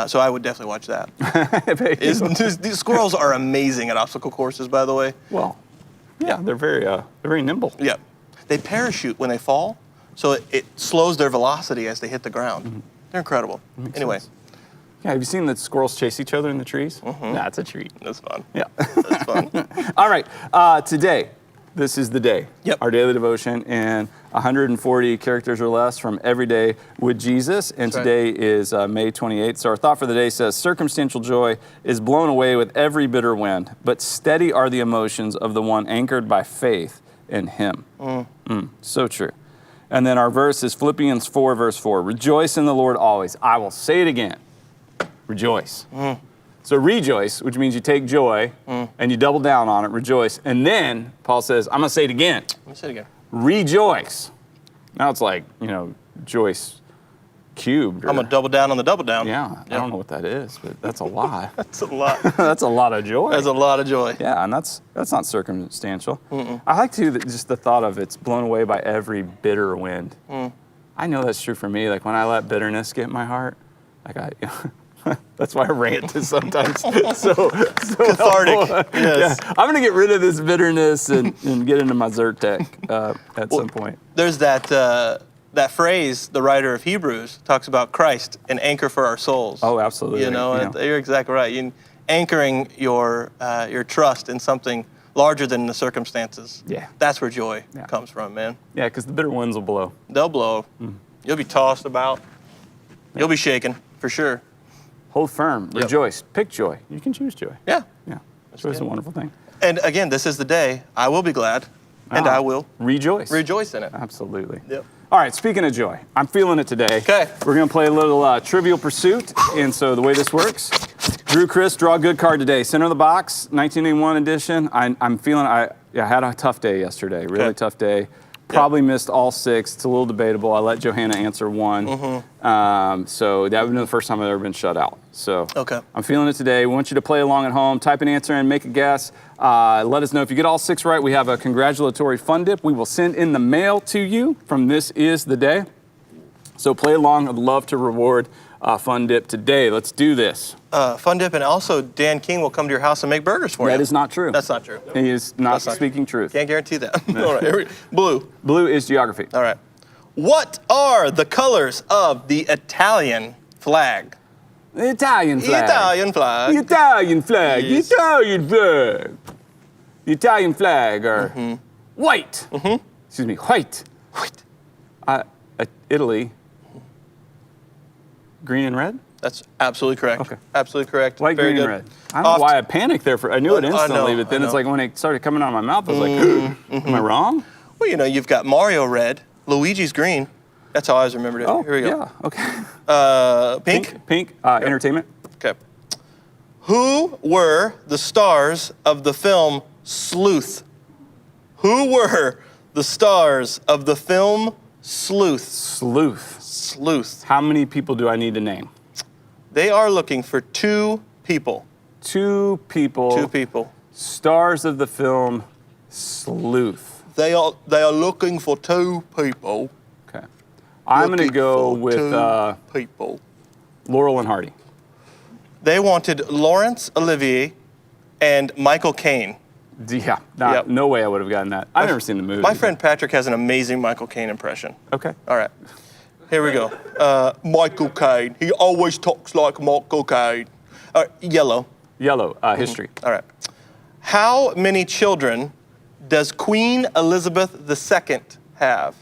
So I would definitely watch that. These squirrels are amazing at obstacle courses, by the way. Well, yeah, they're very nimble. Yeah. They parachute when they fall, so it slows their velocity as they hit the ground. Mm-hmm. They're incredible. Anyway. Sense. Yeah, have you seen the squirrels chase each other in the trees? Mm-hmm. That's a treat. That's fun. Yeah. That's fun. All right, today, this is the day. Yep. Our daily devotion in 140 characters or less from Every Day with Jesus. And That's today is May 28th. So our thought for the day says, circumstantial joy is blown away with every bitter wind, but steady are the emotions of the one anchored by faith in him. So true. And then our verse is Philippians 4, verse 4. Rejoice in the Lord always. I will say it again. Rejoice. So rejoice, which means you take joy and you double down on it, rejoice. And then Paul says, I'm going to say it again. Let me say it again. Rejoice. Now it's like, Joyce cubed. I'm going to double down on the double down. Yeah, I don't know what that is, but that's a lot. That's a lot. That's a lot of joy. That's a lot of joy. Yeah, and that's not circumstantial. I like just the thought of it's blown away by every bitter wind. I know that's true for me. Like when I let bitterness get in my heart, that's why I rant is sometimes so Cathartic. Yes. Yeah, I'm gonna get rid of this bitterness and get into my Zyrtec at some point. There's that phrase, the writer of Hebrews talks about Christ, an anchor for our souls. Oh, absolutely. And you're exactly right. Anchoring your trust in something larger than the circumstances. Yeah. That's where joy comes from, man. Yeah, because the bitter winds will blow. They'll blow. You'll be tossed about. You'll be shaken, for sure. Hold firm. Yep. Rejoice. Pick joy. You can choose joy. Yeah. Yeah. Joy is a wonderful thing. And again, this is the day I will be glad, and I will rejoice in it. Absolutely. Yep. All right, speaking of joy, I'm feeling it today. Okay. We're going to play a little Trivial Pursuit. And so the way this works, Drew, Chris, draw a good card today. Center of the box, 1981 edition. I'm feeling, I had a tough day yesterday, really tough day. Probably missed all 6. It's a little debatable. I let Johanna answer 1. So that would be the first time I've ever been shut out. So I'm feeling it today. We want you to play along at home. Type an answer in, make a guess. Let us know if you get all 6 right. We have a congratulatory fun dip we will send in the mail to you from This Is the Day. So play along. I'd love to reward Fun Dip today. Let's do this. Fun Dip, and also Dan King will come to your house and make burgers for you. That is not true. That's not true. He is not speaking truth. Can't guarantee that. All right, here we go. Blue. Blue is geography. All right. What are the colors of the Italian flag? The Italian flag. Italian flag. The Italian flag. Yes. The Italian flag. The Italian flag are white. Excuse me, white. White. Italy. Green and red? That's absolutely correct. Okay. Absolutely correct. White, Very green, good. and red. I don't know why I panicked there. I knew it instantly, but then I it's know. like when it started coming out of my mouth, I was like, am I wrong? Well, you've got Mario red, Luigi's green. That's how I always remembered it. Oh, Here we go. yeah, okay. Pink. Pink, entertainment. Okay. Who were the stars of the film Sleuth? Who were the stars of the film Sleuth? Sleuth. Sleuth. How many people do I need to name? They are looking for 2 people. 2 people. 2 people. Stars of the film Sleuth. They are looking for 2 people. Okay. I'm going to go with 2 people. Laurel and Hardy. They wanted Laurence Olivier and Michael Caine. Yeah, Yep. no way I would have gotten that. I've never seen the movie. My friend Patrick has an amazing Michael Caine impression. Okay. All right. Here we go. Michael Caine. He always talks like Michael Caine. All right, yellow. Yellow, history. All right. How many children does Queen Elizabeth II have?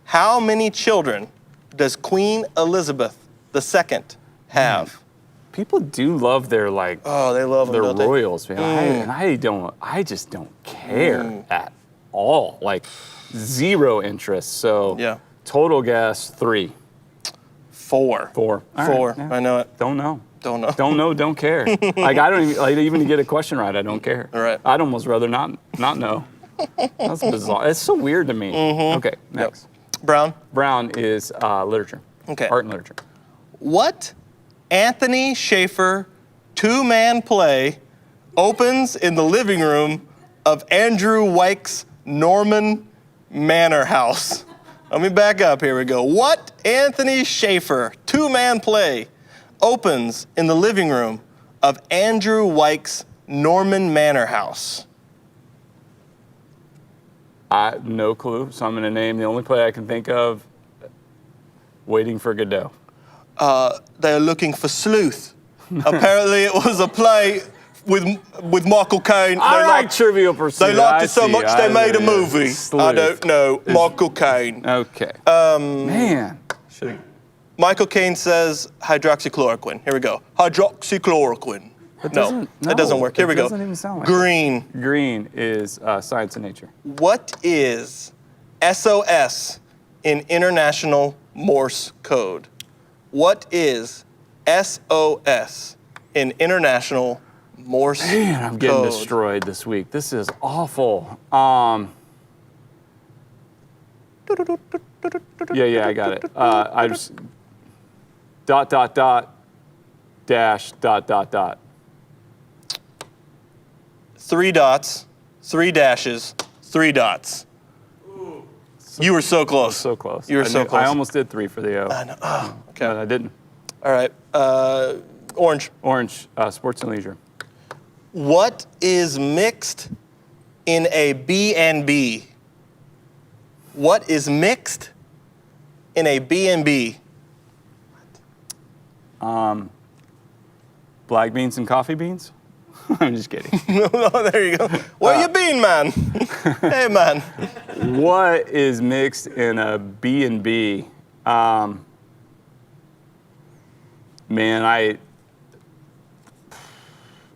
How many children does Queen Elizabeth II have? People do love their like Oh, they love them, their don't they? royals, man. I just don't care at all. Like zero interest. So Yeah. total guess 3. 4. 4. All Four. right, yeah. I know it. Don't know. Don't know. Don't know, don't care. Like I don't even to get a question right, I don't care. All right. I'd almost rather not know. That's bizarre. It's so weird to me. Okay, next. Brown. Brown is literature. Okay. Art and literature. What Anthony Schaefer two-man play opens in the living room of Andrew Wyke's Norman Manor House? Let me back up. Here we go. What Anthony Schaefer two-man play opens in the living room of Andrew Wyke's Norman Manor House? No clue, so I'm going to name the only play I can think of, Waiting for Godot. They're looking for Sleuth. Apparently, it was a play with Michael Caine. All right, Trivial Pursuit. They liked I it so see. much they made a movie. I Sleuth. don't know. Michael Caine. Okay. Man. Michael Caine says hydroxychloroquine. Here we go. Hydroxychloroquine. No, that doesn't work. Here we go. It doesn't even sound like Green. that. Green is Science and Nature. What is SOS in International Morse Code? What is SOS in International Morse Code? Man, I'm getting destroyed this week. This is awful. Yeah, I got it. I just dash. 3 dots, 3 dashes, 3 dots. You were so close. So close. You were so close. I almost did 3 for the O. I know. Oh, okay. But I didn't. All right. Orange. Orange, sports and leisure. What is mixed in a B&B? What is mixed in a B&B? Black beans and coffee beans? I'm just kidding. No, there you go. Where you been, man? Hey, man. What is mixed in a B&B? Man,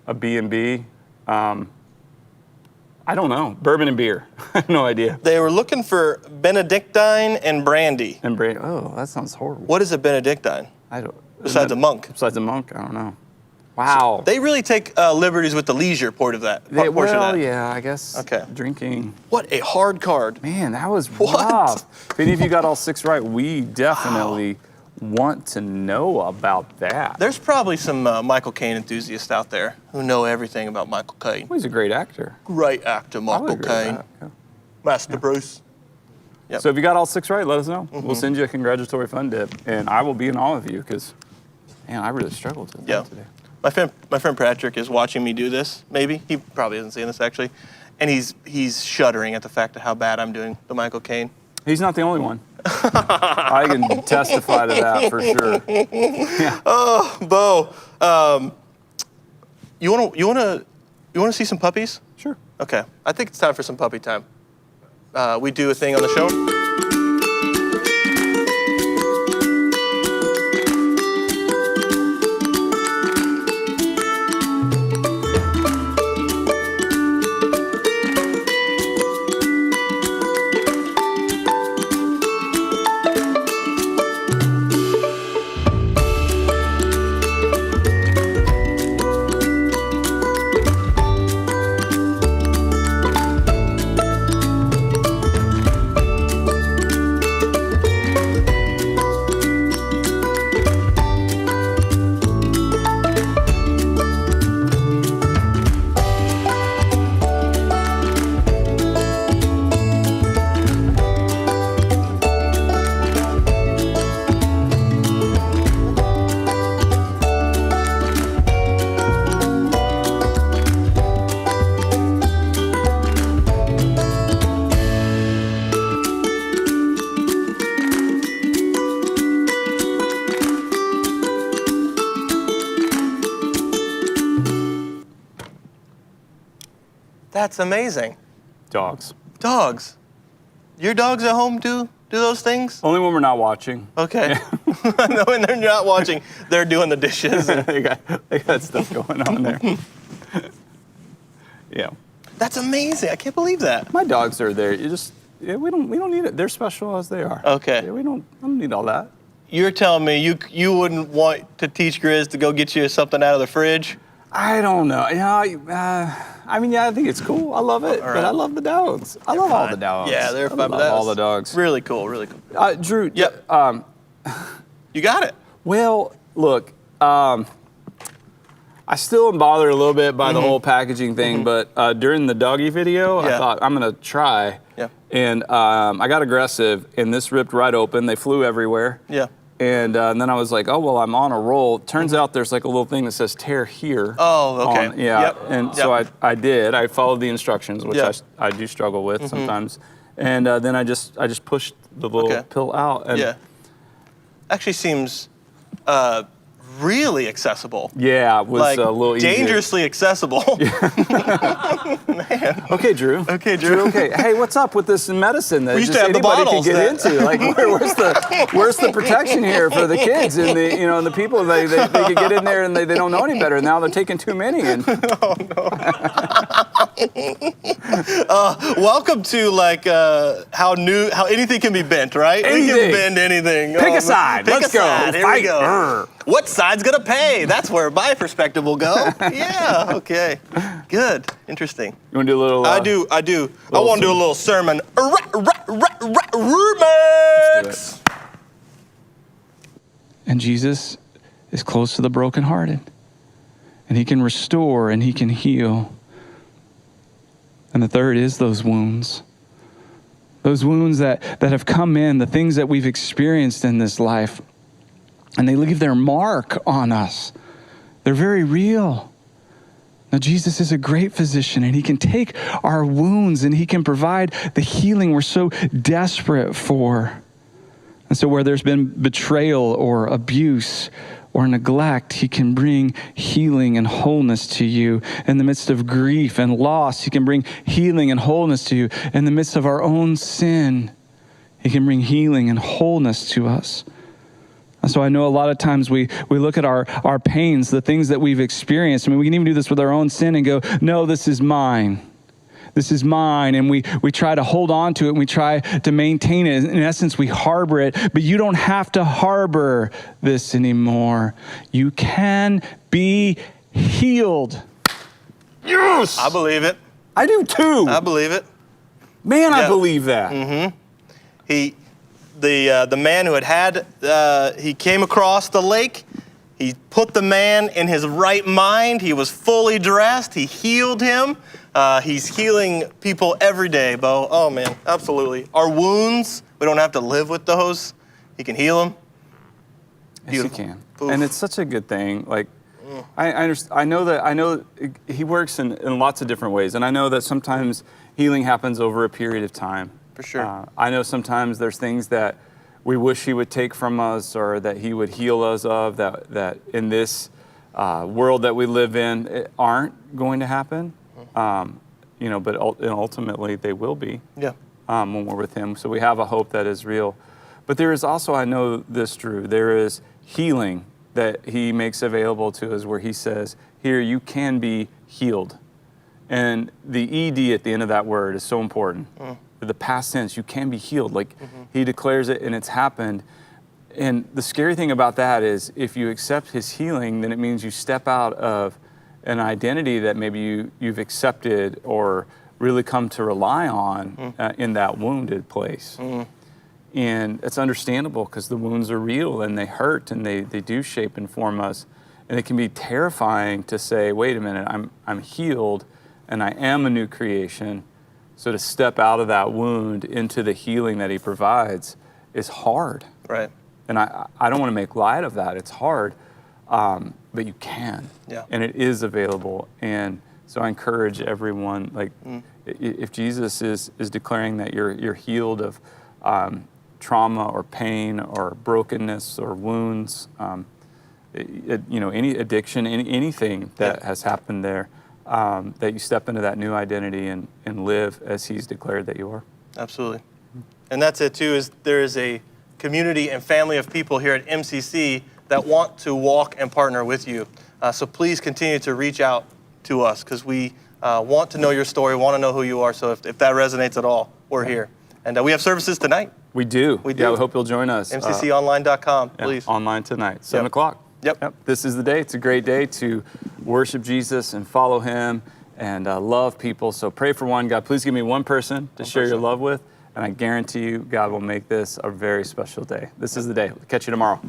a B&B? I don't know. Bourbon and beer. I have no idea. They were looking for Benedictine and brandy. And brandy. Oh, that sounds horrible. What is a Benedictine? I don't. Besides a monk. Besides a monk, I don't know. Wow. They really take liberties with the leisure portion of that. Yeah, I guess. Okay. Drinking. What a hard card. Man, that was What? rough. If any of you got all 6 right, we definitely want to know about that. There's probably some Michael Caine enthusiasts out there who know everything about Michael Caine. He's a great actor. Great actor, I would Michael agree with Caine. that, yeah. Master Bruce. Yep. So if you got all 6 right, let us know. We'll send you a congratulatory fun dip, and I will be in awe of you because, man, I really struggled with that today. My friend Patrick is watching me do this, maybe. He probably isn't seeing this, actually. And he's shuddering at the fact of how bad I'm doing the Michael Caine. He's not the only one. I can testify to that for sure. Yeah. Oh, Bo. You wanna see some puppies? Sure. Okay. I think it's time for some puppy time. We do a thing on the show. That's amazing. Dogs. Dogs. Your dogs at home do do those things? Only when we're not watching. Okay. No, when they're not watching, they're doing the dishes. they got stuff going on there. Yeah. That's amazing. I can't believe that. My dogs are there. We don't need it. They're special as they are. Okay. Yeah, I don't need all that. You're telling me you wouldn't want to teach Grizz to go get you something out of the fridge? I don't know. I mean, I think it's cool. I love it, but I love the dogs. I love all the dogs. Yeah, they're fun. I love all the dogs. Really cool, really cool. Drew. Yep. You got it. Well, look, I still am bothered a little bit by the whole packaging thing, but during the doggy video, I thought I'm gonna try. Yeah. And I got aggressive, and this ripped right open. They flew everywhere. Yeah. And then I was like, oh, well, I'm on a roll. Turns out there's like a little thing that says tear here. Oh, okay. Yeah. And so I did. I followed the instructions, which I do struggle with sometimes. And then I just pushed the little pill out. And Actually seems really accessible. Yeah, it was like, a little easier. Dangerously accessible. Man. Okay, Drew. Okay, Drew. Okay. Hey, what's up with this medicine that We used just to have the anybody bottles can get into? Like, where's the protection here for the kids and the people they could get in there and they don't know any better. Now they're taking too many. And Oh no. Welcome to like how anything can be bent, right? We Anything. can bend anything. Pick a side. Pick Let's a go. side. Here Fight. we go. Grr. What side's gonna pay? That's where my perspective will go. Yeah. Okay. Good. Interesting. You want to do a little? I do. I want to do a little sermon. Let's do it. And Jesus is close to the brokenhearted. And he can restore and he can heal. And the third is those wounds. Those wounds that have come in, the things that we've experienced in this life. And they leave their mark on us. They're very real. Now, Jesus is a great physician, and he can take our wounds and he can provide the healing we're so desperate for. And so where there's been betrayal or abuse or neglect, he can bring healing and wholeness to you. In the midst of grief and loss, he can bring healing and wholeness to you. In the midst of our own sin, he can bring healing and wholeness to us. And so I know a lot of times we look at our pains, the things that we've experienced. I mean, we can even do this with our own sin and go, no, this is mine. This is mine. And we try to hold on to it and we try to maintain it. In essence, we harbor it. But you don't have to harbor this anymore. You can be healed. Yes! I believe it. I do too. I believe it. Man, I believe that. The man who he came across the lake. He put the man in his right mind. He was fully dressed. He healed him. He's healing people every day, Bo. Oh, man, absolutely. Our wounds, we don't have to live with those. He can heal them. Yes, he can. Oof. And it's such a good thing. Like, I know he works in lots of different ways. And I know that sometimes healing happens over a period of time. For sure. I know sometimes there's things that we wish he would take from us or that he would heal us of that in this world that we live in aren't going to happen. But ultimately they will be when we're with him. So we have a hope that is real. But there is also, I know this, Drew, there is healing that he makes available to us where he says, here, you can be healed. And the ED at the end of that word is so important. The past tense, you can be healed. Like he declares it and it's happened. And the scary thing about that is if you accept his healing, then it means you step out of an identity that maybe you've accepted or really come to rely on in that wounded place. And it's understandable because the wounds are real and they hurt and they do shape and form us. And it can be terrifying to say, wait a minute, I'm healed and I am a new creation. So to step out of that wound into the healing that he provides is hard. Right. And I don't want to make light of that. It's hard, but you can. Yeah. And it is available. And so I encourage everyone, like, if Jesus is declaring that you're healed of trauma or pain or brokenness or wounds, any addiction, anything that has happened there, that you step into that new identity and live as he's declared that you are. Absolutely. And that's it too, is there is a community and family of people here at MCC that want to walk and partner with you. So please continue to reach out to us, because we want to know your story, want to know who you are. So if that resonates at all, we're here. And we have services tonight. We do. We do. Yeah, we hope you'll join us. MCConline.com, please. Online tonight, 7 Yep. o'clock. Yep. This is the day. It's a great day to worship Jesus and follow him and love people. So pray for one. God, please give me one person to share your love with. And I guarantee you, God will make this a very special day. This is the day. Catch you tomorrow.